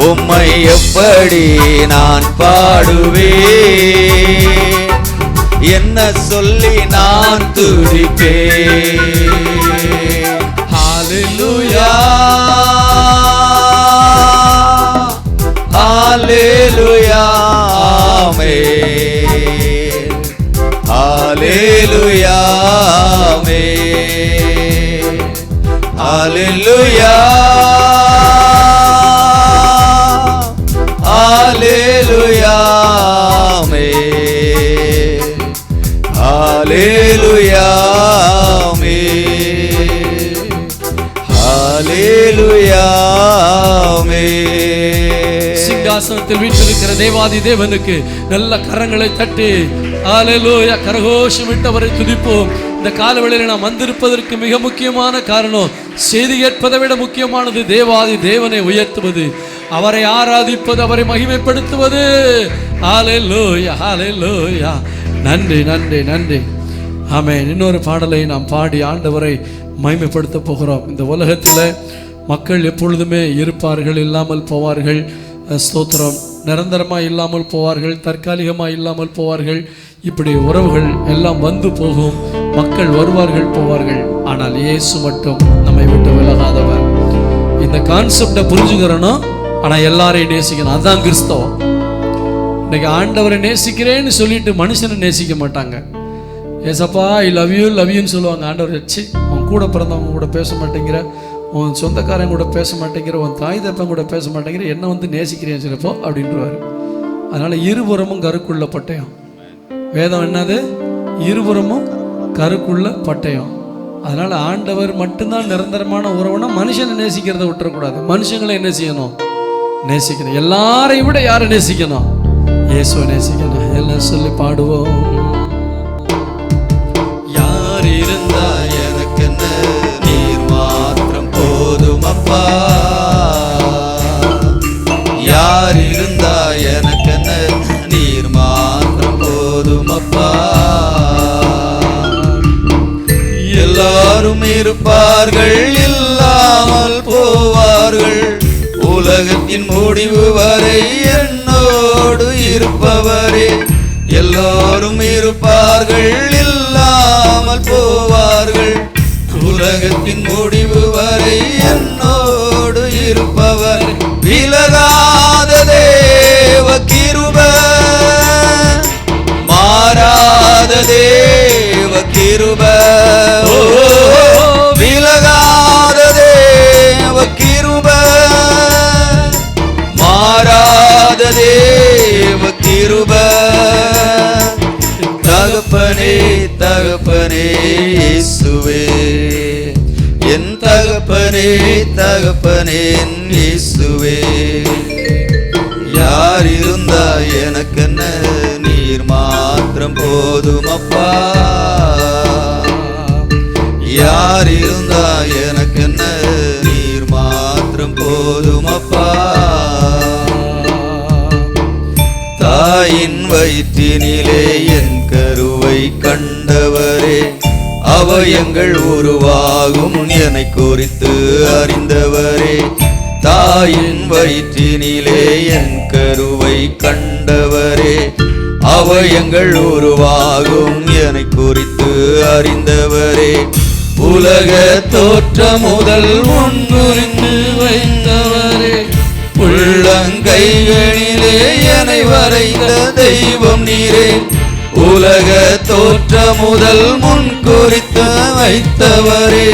Speaker 1: உம்மை எப்படி நான் பாடுவேன், என்ன சொல்லி நான் துதிப்பேன். ஹalleluya ஹalleluya ஆமென். ஹalleluya ஆமென். ஹalleluya ஹalleluya ஆமென். ஹalleluya ஆமென். ஹalleluya ஆமென்.
Speaker 2: சிங்காசனத்தில் வீற்றிருக்கிற தேவாதி தேவனுக்கு நல்ல கரங்களை தட்டி ஹalleluya கரகோஷமிட்டவரை துதிப்போம். இந்த காலவேளையில் நாம் வந்திருப்பதற்கு மிக முக்கியமான காரணம், செய்தி கேட்பதை விட முக்கியமானது தேவாதி தேவனை உயர்த்துவது, அவரை ஆராதிப்பது, அவரை மகிமைப்படுத்துவது. ஹalleluya ஹalleluya. நன்றி நன்றி நன்றி. ஆமென். இன்னொரு பாடலை நாம் பாடி ஆண்டவரை மகிமைப்படுத்த போகிறோம். இந்த உலகத்தில் மக்கள் எப்பொழுதுமே இருப்பார்கள், இல்லாமல் போவார்கள். ஸ்தோத்திரம். நிரந்தரமாக இல்லாமல் போவார்கள், தற்காலிகமாக இல்லாமல் போவார்கள். இப்படி உறவுகள் எல்லாம் வந்து போகும், மக்கள் வருவார்கள் போவார்கள். ஆனால் இயேசு மட்டும் நம்மை விட்டு விலகாதவர். இந்த கான்செப்டை புரிஞ்சுக்கிறோன்னா, ஆனால் எல்லாரையும் நேசிக்கணும். அதுதான் கிறிஸ்தவம். இன்னைக்கு ஆண்டவரை நேசிக்கிறேன்னு சொல்லிட்டு மனுஷனை நேசிக்க மாட்டாங்க. ஏசப்பா ஐ லவ் யூன்னு சொல்லுவாங்க. ஆண்டவர் வச்சு அவன் கூட பிறந்தவங்க கூட பேச மாட்டேங்கிற, உன் சொந்தக்காரங்க கூட பேச மாட்டேங்கிற, உன் தாய் தப்பன் கூட பேச மாட்டேங்கிற, என்ன வந்து நேசிக்கிறேன் சிலப்போ அப்படின்றவாரு. அதனால் இருபுறமும் கருக்குள்ள பட்டயம். வேதம் என்னது? இருபுறமும் கருக்குள்ள பட்டயம். அதனால் ஆண்டவர் மட்டும்தான் நிரந்தரமான உறவுனா மனுஷனை நேசிக்கிறத விட்டுறக்கூடாது. மனுஷங்களை என்ன செய்யணும்? நேசிக்கணும். எல்லாரையும் விட யாரை நேசிக்கணும்? இயேசுவை நேசிக்கணும். எல்லாம் சொல்லி பாடுவோம்.
Speaker 1: யார் இருந்தா எனக்கு நீர் மாத்திரம் போதும் அப்பா. யார் இருந்தா எனக்கு நீர் மாத்திரம் போதும் அப்பா. எல்லாரும் இருப்பார்கள், இல்லாமல் போவார்கள். உலகத்தின் முடிவு வரை என்னோடு இருப்பவரே. எல்லாரும் இருப்பார்கள், இல்லாமல் போவார்கள். உலகத்தின் முடிவு வரை என்னோடு இருப்பவர். விலகாத தேவ கிருபை தேவ கிருப, விலகாத தேவ கிருப, மாறாத தேவ கிருப. தகப்பனே தகப்பனே இயேசுவே, என் தகப்பனே தகப்பனே இயேசுவே. யார் இருந்தா எனக்கென்ன, நீர் மாத்திரம் போதும் அப்பா. யார் இருந்தா எனக்கென்ன, நீர் மாத்திரம் போதும் அப்பா. தாயின் வயிற்றினிலே என் கருவை கண்டவரே, அவயங்கள் உருவாகும் என்னை குறித்து அறிந்தவரே. தாயின் வயிற்றினிலே என் கருவை கண்டவரே, அவயங்கள் உருவாகும் என்னை குறித்து அறிந்தவரே. உலக தோற்றம் முதல் முன்குறித்து வைத்தவரே, உள்ளங்கைகளிலே என்னை வரைந்த தெய்வம் நீரே. உலக தோற்றம் முதல் முன்குறித்து வைத்தவரே,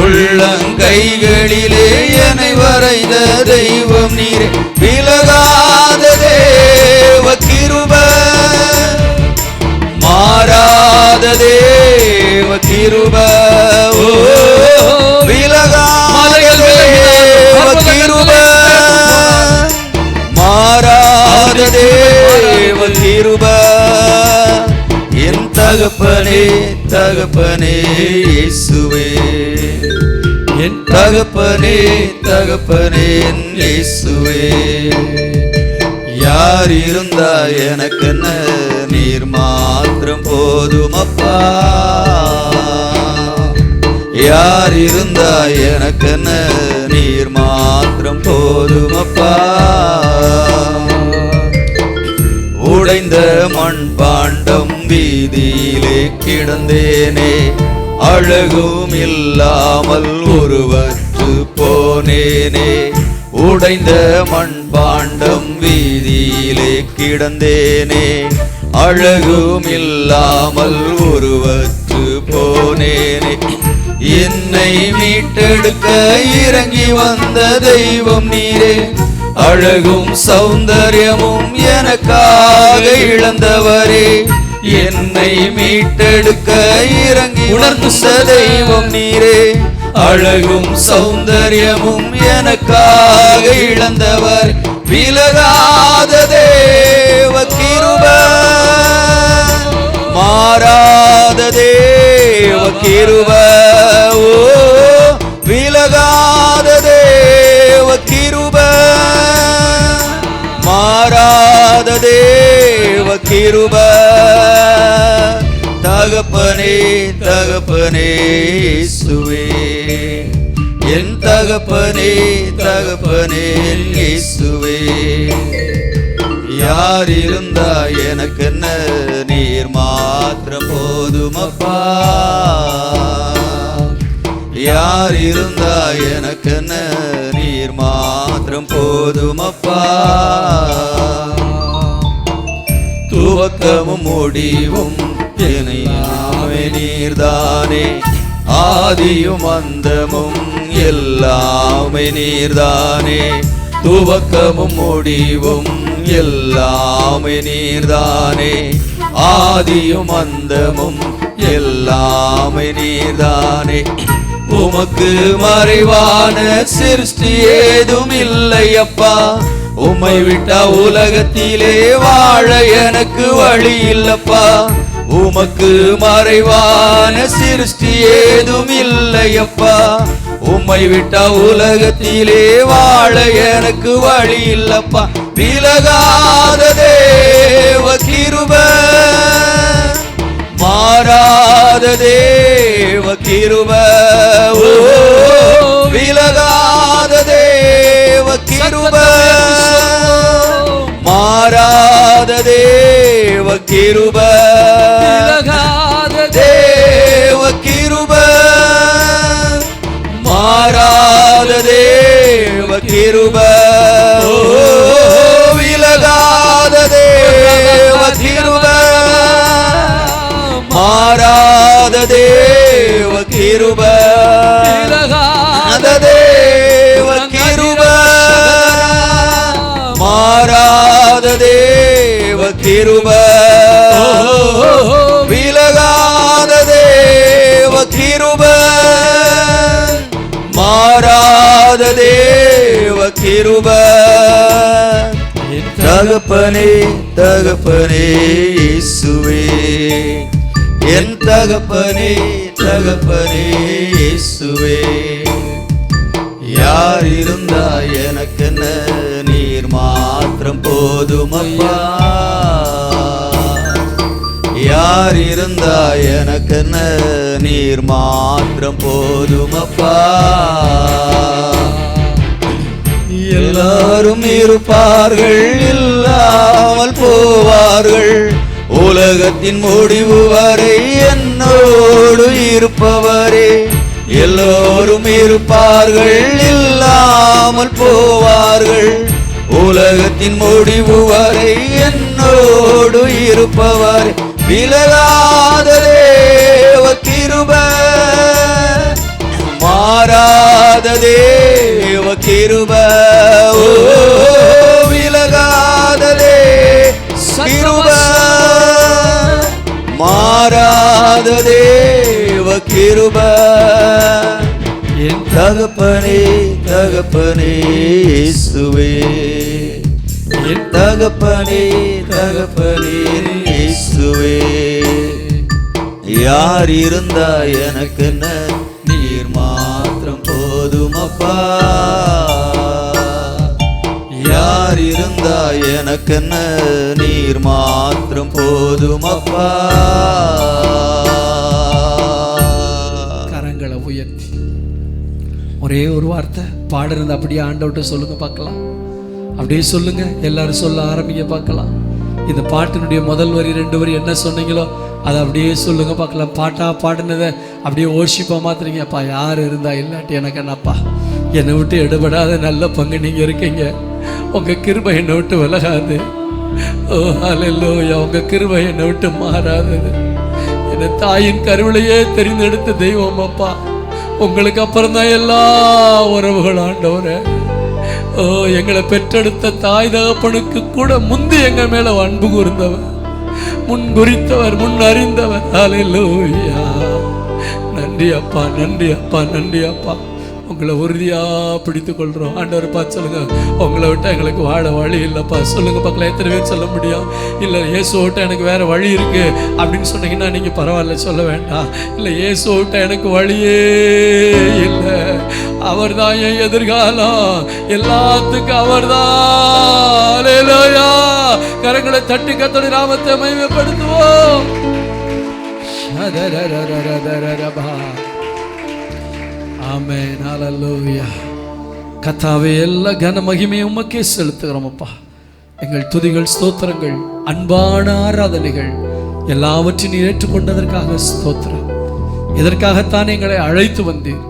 Speaker 1: உள்ளங்கைகளிலே என்னை வரைந்த தெய்வம் நீரே. விலகாத தேவ கிருப, மாறாத தேவ கிருப, விலகாத தேவ கிருப, மாறாத தேவ கிருப. என் தகப்பனே தகப்பனே இயேசுவே, என் தகப்பனே தகப்பனே இயேசுவே. யார் இருந்தா எனக்கென்ன, நீர் மாத்திரம் போதும் அப்பா. யார் இருந்தா எனக்கென்ன, நீர் மாத்திரம் போதும் அப்பா. உடைந்த மண் பாண்டம் வீதியிலே கிடந்தேனே, அழகும் இல்லாமல் உருவற்று போனேனே. உடைந்த மண் பாண்டம் வீதியிலே கிடந்தேனே, அழகும் இல்லாமல் உருவற்று போனேனே. என்னை மீட்டெடுக்க இறங்கி வந்த தெய்வம் நீரே. அழகும் சௌந்தர்யமும் எனக்காக இழந்தவரே. என்னை மீட்டெடுக்க இறங்கி உணர்ந்த தெய்வம் நீரே. அழகும் சௌந்தர்யமும் எனக்காக இழந்தவர். விலகாத தேவ கிருப, மாறாத தேவ கிருப, விலகாத தேவ கிருப, மாறாத தேவ கிருப. தகப்பனே தகப்பனே இயேசுவே, என் தகப்பனே தகப்பனே இயேசுவே. யார் இருந்தா எனக்கென்ன, நீர் மாத்திரம் போதும் அப்பா. யார் இருந்தா எனக்கென்ன, நீர் மாத்திரம் போதும் அப்பா. துவக்கமும் முடிவும் எல்லாமே நீர்தானே. ஆதியும் அந்தமும் எல்லாமே நீர்தானே. துவக்கமும் முடிவும் எல்லாமே நீர்தானே. ஆதியும் அந்தமும் எல்லாமே நீர்தானே. உமக்கு மறைவான சிருஷ்டி ஏதும் இல்லை அப்பா. உம்மை விட்டா உலகத்திலே வாழ எனக்கு வழி இல்லப்பா. உமக்கு மறைவான சிருஷ்டி ஏதும் இல்லையப்பா. உம்மை விட்டா உலகத்திலே வாழ எனக்கு வழி இல்லப்பா. விலகாத தேவ கிருப, மாறாத தேவ கிருப, விலகாத தேவ கிருப, மாறாத தேவ கிருப, விலகாத தேவ கிருப, மாறாத தேவ கிருப, விலகாத தேவ கிருப, தேவ கிருபை, விலகாத தேவ கிருபை, மாறாத தேவ கிருபை, விலகாத தேவ கிருபை, மாறாத தேவ கிருபை. தகப்பனே தகப்பனே இயேசுவே, என் தகப்பனே தகப்பனே இயேசுவே, யார் இருந்தா எனக்கென்ன, நீர் மாத்திரம் போதுமப்பா. யார் இருந்தா எனக்கென்ன, நீர் மாத்திரம் போதுமப்பா. எல்லாரும் இருப்பார்கள், இல்லாமல் போவார்கள், உலகத்தின் முடிவு வரை என்னோடு இருப்பவரே. எல்லோரும் இருப்பார்கள், இல்லாமல் போவார்கள், உலகத்தின் முடிவு வரை என்னோடு இருப்பவரே. விலகாத தேவ கிருபை, மாறாத தேவ கிருபை, விலகாத தேவ கிருபை, மாறாத தேவ கிருபை. என் தகப்பனே தகப்பனே இயேசுவே, என் தகப்பனே தகப்பனே இயேசுவே, யார் இருந்தா எனக்கென்ன, நீர் மாத்திரம் போதுமப்பா. யார் இருந்தா எனக்கென்ன, நீர் மாத்திரம் போதுமப்பா.
Speaker 2: கரங்களை உயர்த்தி ஒரே ஒரு வார்த்தை பாடுறது அப்படியே ஆண்டவர்கிட்ட சொல்லுங்க பார்க்கலாம். அப்படியே சொல்லுங்க, எல்லாரும் சொல்ல ஆரம்பிக்க பார்க்கலாம். இந்த பாட்டினுடைய முதல் வரி 2 வரி என்ன சொன்னீங்களோ அதை அப்படியே சொல்லுங்க பார்க்கலாம். பாட்டா பாடினதை அப்படியே ஓர்ஷிப்பா மாத்துறீங்க. அப்பா யார் இருந்தா இல்லாட்டி எனக்கு என்னப்பா, என்னை விட்டு எடுபடாத நல்ல பங்கு நீங்க இருக்கீங்க. உங்க கிருபை என்னை விட்டு விலகாது. ஓ ஹல்லேலூயா, உங்க கிருபை என்னை விட்டு மாறாதது. என்னை தாயின் கருவிலையே தெரிந்தெடுத்த தெய்வம் அப்பா. உங்களுக்கு அப்புறம் தான் எல்லா உறவுகள் ஆண்டவரே. ஓ எங்களை பெற்றெடுத்த தாய் தகப்பனுக்கு கூட முந்தி எங்க மேல அன்பு கூர்ந்தவர், முன் குறித்தவர், முன் அறிந்தவர். ஹல்லேலூயா, நன்றி அப்பா, நன்றி அப்பா, நன்றி அப்பா. உங்களை உறுதியா பிடித்து கொள்றோம் ஆண்டவர். பார்த்து சொல்லுங்க, உங்களை விட்டா எங்களுக்கு வாழ வழி இல்லைப்பா. சொல்லுங்க பார்க்கலாம், எத்தனை பேர் சொல்ல முடியும்? இல்லை இயேசு விட்டா எனக்கு வேற வழி இருக்கு அப்படின்னு சொன்னீங்கன்னா நீங்க பரவாயில்ல, சொல்ல வேண்டாம். இல்லை இயேசு விட்டா எனக்கு வழியே இல்லை, அவர் தான் என் எதிர்காலம், எல்லாத்துக்கும் அவர் தான். ஹல்லேலூயா, கரங்களை தட்டி கர்த்தருடைய நாமத்தை மகிமைப்படுத்துவோம். ஆமென், ஹல்லேலூயா. கர்த்தாவே, எல்லா கன மகிமையும் உமக்கே செலுத்துகிறோம் அப்பா. எங்கள் துதிகள், ஸ்தோத்திரங்கள், அன்பான ஆராதனைகள் எல்லாவற்றையும் நீர் ஏற்றுக்கொண்டதற்காக ஸ்தோத்திரம். இதற்காகத்தான் எங்களை அழைத்து வந்தீர்.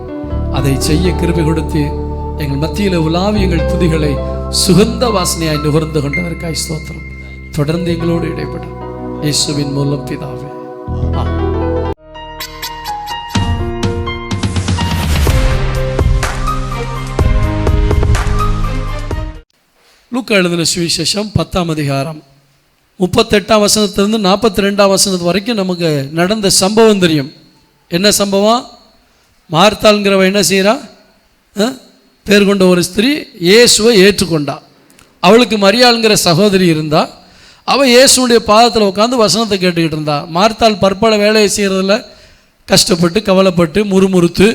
Speaker 2: அதை செய்ய கிருபை கொடுத்து எங்கள் மத்தியில் உலாவி எங்கள் துதிகளை சுகந்த வாசனையாய் நுகர்ந்து கொண்டதற்காக ஸ்தோத்திரம். தொடர்ந்து எங்களோடு இடைப்படும் இயேசுவின் மூலம் பிதாவே. லூக்கா எழுதின சுவிசேஷம் 10ஆம் அதிகாரம் 38ஆம் வசனத்திலிருந்து 42ஆம் வசனத்து வரைக்கும் நமக்கு நடந்த சம்பவம் தெரியும். என்ன சம்பவம்? மார்த்தாள்ங்கிறவ என்ன செய்கிறா? பேர் கொண்ட ஒரு ஸ்திரீ இயேசுவை ஏற்றுக்கொண்டா. அவளுக்கு மரியாள்ங்கிற சகோதரி இருந்தா. அவள் இயேசுடைய பாதத்தில் உட்காந்து வசனத்தை கேட்டுக்கிட்டு இருந்தா. மார்த்தாள் பற்பல வேலையை செய்கிறதில்ல கஷ்டப்பட்டு கவலைப்பட்டு முறுமுறுத்து,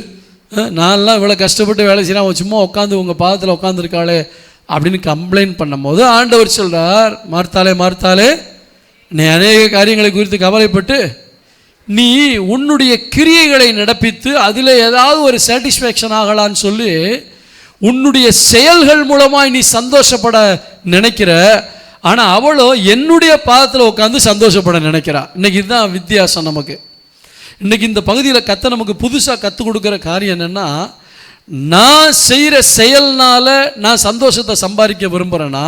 Speaker 2: நான்லாம் இவ்வளோ கஷ்டப்பட்டு வேலை செய்கிறேன், அவன் சும்மா உட்காந்து உங்கள் பாதத்தில் உட்காந்துருக்காளே அப்படின்னு கம்ப்ளைண்ட் பண்ணும்போது ஆண்டவர் சொல்கிறார், மார்த்தாளே மார்த்தாளே, நீ அநேக காரியங்களை குறித்து கவலைப்பட்டு நீ உன்னுடைய கிரியைகளை நடப்பித்து அதில் ஏதாவது ஒரு சாட்டிஸ்ஃபேக்ஷன் ஆகலான்னு சொல்லி உன்னுடைய செயல்கள் மூலமாக நீ சந்தோஷப்பட நினைக்கிற. ஆனால் அவளோ என்னுடைய பாதத்தில் உட்காந்து சந்தோஷப்பட நினைக்கிறா. இன்னைக்கு இதுதான் வித்தியாசம் நமக்கு. இன்னைக்கு இந்த பகுதியில் கத்த நமக்கு புதுசாக கற்றுக் கொடுக்குற காரியம் என்னென்னா, நான் செய்கிற செயல்னால நான் சந்தோஷத்தை சம்பாதிக்க விரும்புகிறேன்னா,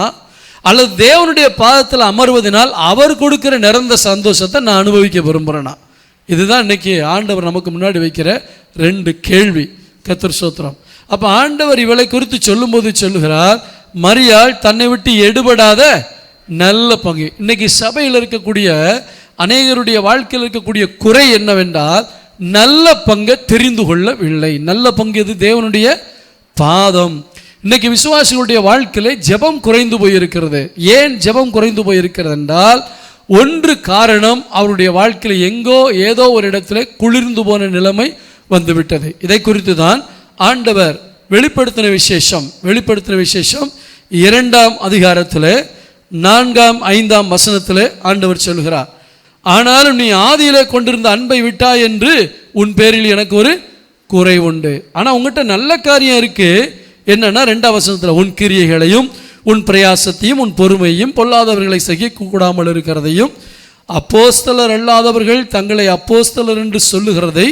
Speaker 2: அல்லது தேவனுடைய பாதத்தில் அமர்வதனால் அவர் கொடுக்குற நிரந்த சந்தோஷத்தை நான் அனுபவிக்க விரும்புகிறேன்னா, இதுதான் இன்னைக்கு ஆண்டவர் நமக்கு முன்னாடி வைக்கிற 2 கேள்வி. கர்த்தர் ஸ்தோத்திரம். அப்போ ஆண்டவர் இவளை குறித்து சொல்லும்போது சொல்லுகிறார், மரியாள் தன்னை விட்டு எடுபடாத நல்ல பங்கு. இன்னைக்கு சபையில் இருக்கக்கூடிய அநேகருடைய வாழ்க்கையில் இருக்கக்கூடிய குறை என்னவென்றால், நல்ல பங்கை தெரிந்து கொள்ளவில்லை. நல்ல பங்கு எது? தேவனுடைய பாதம். இன்னைக்கு விசுவாசிகளுடைய வாழ்க்கையில ஜெபம் குறைந்து போயிருக்கிறது. ஏன் ஜெபம் குறைந்து போயிருக்கிறது என்றால், ஒன்று காரணம், அவருடைய வாழ்க்கையில் எங்கோ ஏதோ ஒரு இடத்துல குளிர்ந்து போன நிலைமை வந்துவிட்டது. இதை குறித்து தான் ஆண்டவர் வெளிப்படுத்தின விசேஷம் 2ஆம் அதிகாரத்தில் 4ஆம் 5ஆம் வசனத்தில் ஆண்டவர் சொல்கிறார், ஆனாலும் நீ ஆதியிலே கொண்டிருந்த அன்பை விட்டாய் என்று உன் பேரில் எனக்கு ஒரு குறை உண்டு. ஆனால் உங்ககிட்ட நல்ல காரியம் இருக்கு. என்னன்னா 2ஆம் வசனத்தில், உன் கிரியைகளையும் உன் பிரயாசத்தையும் உன் பொறுமையும் பொல்லாதவர்களை சகிக்க கூடாமல் இருக்கிறதையும் அப்போஸ்தலர் அல்லாதவர்கள் தங்களை அப்போஸ்தலர் என்று சொல்லுகிறதை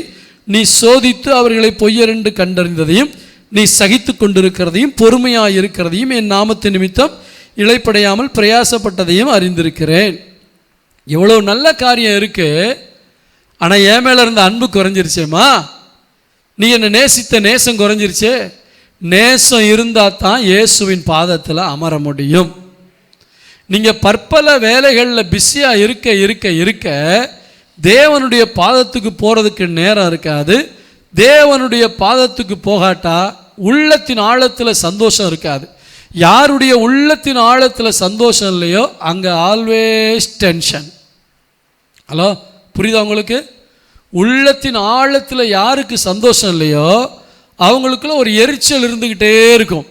Speaker 2: நீ சோதித்து அவர்களை பொய்யர் என்று கண்டறிந்ததையும் நீ சகித்து கொண்டிருக்கிறதையும் பொறுமையாக இருக்கிறதையும் என் நாமத்தின் நிமித்தம் இளைப்படையாமல் பிரயாசப்பட்டதையும் அறிந்திருக்கிறேன். எவ்வளோ நல்ல காரியம் இருக்கு. ஆனால் என் மேலே இருந்த அன்பு குறைஞ்சிருச்சேம்மா, நீ என்னை நேசித்த நேசம் குறைஞ்சிருச்சே. நேசம் இருந்தால் தான் இயேசுவின் பாதத்தில் அமர முடியும். நீங்கள் பற்பல வேலைகளில் பிஸியாக இருக்க இருக்க இருக்க தேவனுடைய பாதத்துக்கு போகிறதுக்கு நேரம் இருக்காது. தேவனுடைய பாதத்துக்கு போகாட்டா உள்ளத்தின் ஆழத்தில் சந்தோஷம் இருக்காது. யாருடைய உள்ளத்தின் ஆழத்தில் சந்தோஷம் இல்லையோ அங்கே ஆல்வேஸ் டென்ஷன். ஹலோ, புரியுதா உங்களுக்கு? உள்ளத்தின் ஆழத்தில் யாருக்கு சந்தோஷம் இல்லையோ அவங்களுக்குள்ள ஒரு எரிச்சல் இருந்துக்கிட்டே இருக்கும்.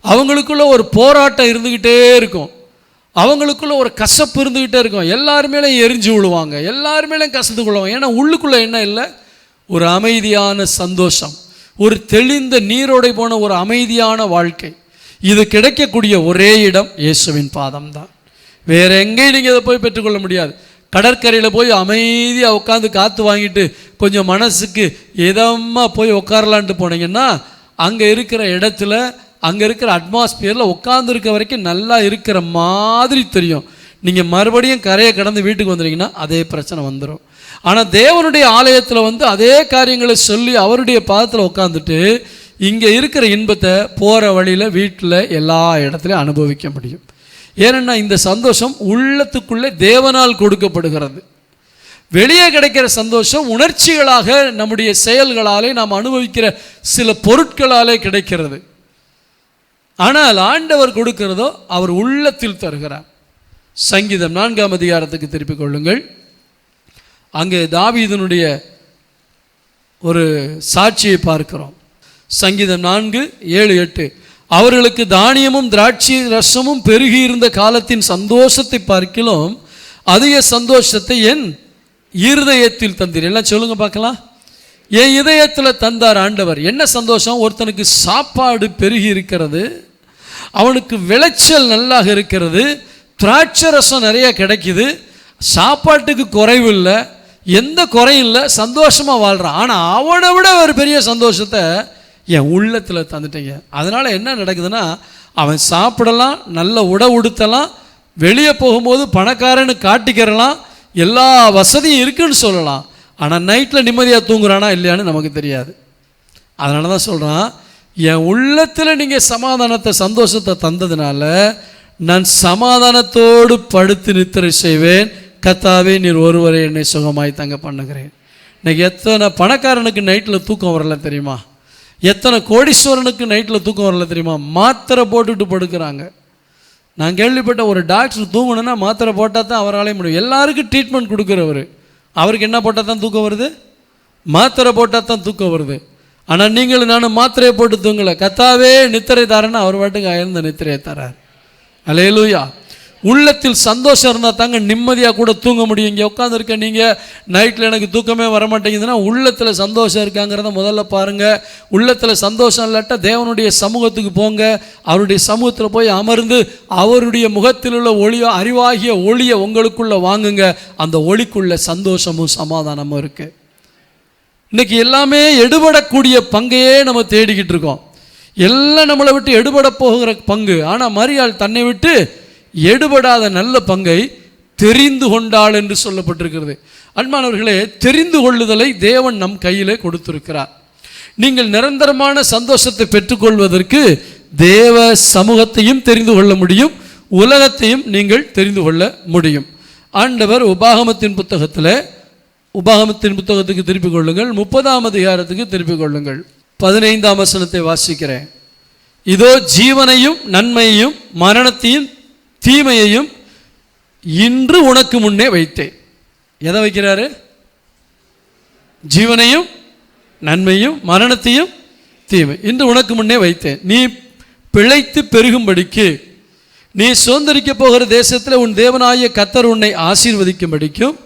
Speaker 2: அவங்களுக்குள்ள ஒரு போராட்டம் இருந்துக்கிட்டே இருக்கும். அவங்களுக்குள்ள ஒரு கசப்பு இருந்துக்கிட்டே இருக்கும். எல்லாருமேலையும் எரிஞ்சு விழுவாங்க, எல்லாருமேலையும் கசந்து கொள்வாங்க. ஏன்னா உள்ளுக்குள்ளே என்ன இல்லை? ஒரு அமைதியான சந்தோஷம், ஒரு தெளிந்த நீரோடை போன ஒரு அமைதியான வாழ்க்கை. இது கிடைக்கக்கூடிய ஒரே இடம் இயேசுவின் பாதம் தான். வேற எங்கேயும் நீங்கள் இதை போய் பெற்றுக்கொள்ள முடியாது. கடற்கரையில் போய் அமைதியாக உட்காந்து காற்று வாங்கிட்டு கொஞ்சம் மனசுக்கு இதமாக போய் உட்காரலான்ட்டு போனீங்கன்னா அங்கே இருக்கிற இடத்துல, அங்கே இருக்கிற அட்மாஸ்பியரில் உட்காந்துருக்க வரைக்கும் நல்லா இருக்கிற மாதிரி தெரியும். நீங்கள் மறுபடியும் கரையை கடந்து வீட்டுக்கு வந்துட்டீங்கன்னா அதே பிரச்சனை வந்துடும். ஆனால் தேவனுடைய ஆலயத்தில் அதே காரியங்களை சொல்லி அவருடைய பாதத்தில் உட்காந்துட்டு இங்கே இருக்கிற இன்பத்தை போகிற வழியில் வீட்டில் எல்லா இடத்துலையும் அனுபவிக்க முடியும். ஏன்னா இந்த சந்தோஷம் உள்ளத்துக்குள்ளே தேவனால் கொடுக்கப்படுகிறது. வெளியே கிடைக்கிற சந்தோஷம் உணர்ச்சிகளாக நம்முடைய செயல்களாலே நாம் அனுபவிக்கிற சில பொருட்களாலே கிடைக்கிறது. ஆனால் ஆண்டவர் கொடுக்கிறதோ அவர் உள்ளத்தில் தருகிறார். சங்கீதம் 4ஆம் அதிகாரத்துக்கு திருப்பிக் கொள்ளுங்கள். அங்கே தாவீதினுடைய ஒரு சாட்சியை பார்க்கிறோம். சங்கீதம் 4:7-8, அவர்களுக்கு தானியமும் திராட்சை ரசமும் பெருகி இருந்த காலத்தின் சந்தோஷத்தை பார்க்கிலும் அதிக சந்தோஷத்தை என் இருதயத்தில் தந்தீர். எல்லாம் சொல்லுங்க பார்க்கலாம். என் இதயத்தில் தந்தார் ஆண்டவர். என்ன சந்தோஷம்? ஒருத்தனுக்கு சாப்பாடு பெருகி இருக்கிறது, அவனுக்கு விளைச்சல் நல்லாக இருக்கிறது, திராட்சை ரசம் நிறைய கிடைக்குது, சாப்பாட்டுக்கு குறைவு இல்லை, எந்த குறையும் இல்லை, சந்தோஷமாக வாழ்கிறான். ஆனால் அவனை விட ஒரு பெரிய சந்தோஷத்தை என் உள்ளத்தில் தந்துட்டீங்க. அதனால் என்ன நடக்குதுன்னா, அவன் சாப்பிடலாம், நல்ல உடை உடுத்தலாம், வெளியே போகும்போது பணக்காரன்னு காட்டிக்கிறலாம், எல்லா வசதியும் இருக்குன்னு சொல்லலாம். ஆனால் நைட்டில் நிம்மதியாக தூங்குறானா இல்லையான்னு நமக்கு தெரியாது. அதனால தான் சொல்கிறான், என் உள்ளத்தில் நீங்கள் சமாதானத்தை சந்தோஷத்தை தந்ததுனால நான் சமாதானத்தோடு படுத்து நித்திரை செய்வேன். கர்த்தாவே நீர் ஒருவரை என்னை சுகமாய் தங்க பண்ணுகிறேன். இன்னைக்கு எத்தனை பணக்காரனுக்கு நைட்டில் தூக்கம் வரல தெரியுமா? எத்தனை கோடீஸ்வரனுக்கு நைட்டில் தூக்கம் வரல தெரியுமா? மாத்திரை போட்டுட்டு படுக்கிறாங்க. நான் கேள்விப்பட்ட ஒரு டாக்டர் தூங்கணுன்னா மாத்திரை போட்டால் தான் அவராலே முடியும். எல்லாருக்கும் ட்ரீட்மெண்ட் கொடுக்குறவர், அவருக்கு என்ன போட்டால் தான் தூக்கம் வருது? மாத்திரை போட்டால் தான் தூக்கம் வருது. ஆனால் நீங்கள் நானும் மாத்திரையை போட்டு தூங்கலை. கர்த்தாவே நித்திரை தாரேன்னா அவர் பாட்டுக்கு அயர்ந்த நித்திரையை தரார். அல்லேலூயா. உள்ளத்தில் சந்தோஷம் இருந்தால் தாங்க நிம்மதியாக கூட தூங்க முடியும். இங்கே உட்காந்துருக்க நீங்கள் நைட்டில் எனக்கு தூக்கமே வரமாட்டேங்குதுன்னா உள்ளத்தில் சந்தோஷம் இருக்காங்கிறத முதல்ல பாருங்கள். உள்ளத்தில் சந்தோஷம் இல்லாட்டா தேவனுடைய சமூகத்துக்கு போங்க. அவருடைய சமூகத்தில் போய் அமர்ந்து அவருடைய முகத்தில் உள்ள ஒளியோ அறிவாகிய ஒளியை உங்களுக்குள்ளே வாங்குங்க. அந்த ஒளிக்குள்ள சந்தோஷமும் சமாதானமும் இருக்குது. இன்னைக்கு எல்லாமே எடுபடக்கூடிய பங்கையே நம்ம தேடிக்கிட்டு இருக்கோம். எல்லாம் நம்மளை விட்டு எடுபட போகிற பங்கு. ஆனால் மரியாள் தன்னை விட்டு எடுபடாத நல்ல பங்கை தெரிந்து கொண்டாள் என்று சொல்லப்பட்டிருக்கிறது. அன்பானவர்களே, தெரிந்து கொள்ளுதலை தேவன் நம் கையிலே கொடுத்திருக்கிறார். நீங்கள் நிரந்தரமான சந்தோஷத்தை பெற்றுக்கொள்வதற்கு தேவ சமூகத்தையும் தெரிந்து கொள்ள முடியும், உலகத்தையும் நீங்கள் தெரிந்து கொள்ள முடியும். ஆண்டவர் உபாகமத்தின் புத்தகத்துக்கு திருப்பிக் கொள்ளுங்கள், 30ஆம் அதிகாரத்துக்கு திருப்பிக் கொள்ளுங்கள். 15ஆம் வசனத்தை வாசிக்கிறேன். இதோ ஜீவனையும் நன்மையையும் மரணத்தையும் தீமையையும் இன்று உனக்கு முன்னே வைத்தேன். எதை வைக்கிறாரு? ஜீவனையும் நன்மையும் மரணத்தையும் தீமை இன்று உனக்கு முன்னே வைத்தேன். நீ பிழைத்து பெருகும்படிக்கு, நீ சுதந்தரிக்க போகிற தேசத்தில் உன் தேவனாகிய கர்த்தர் உன்னை ஆசீர்வதிக்கும்படிக்கும்,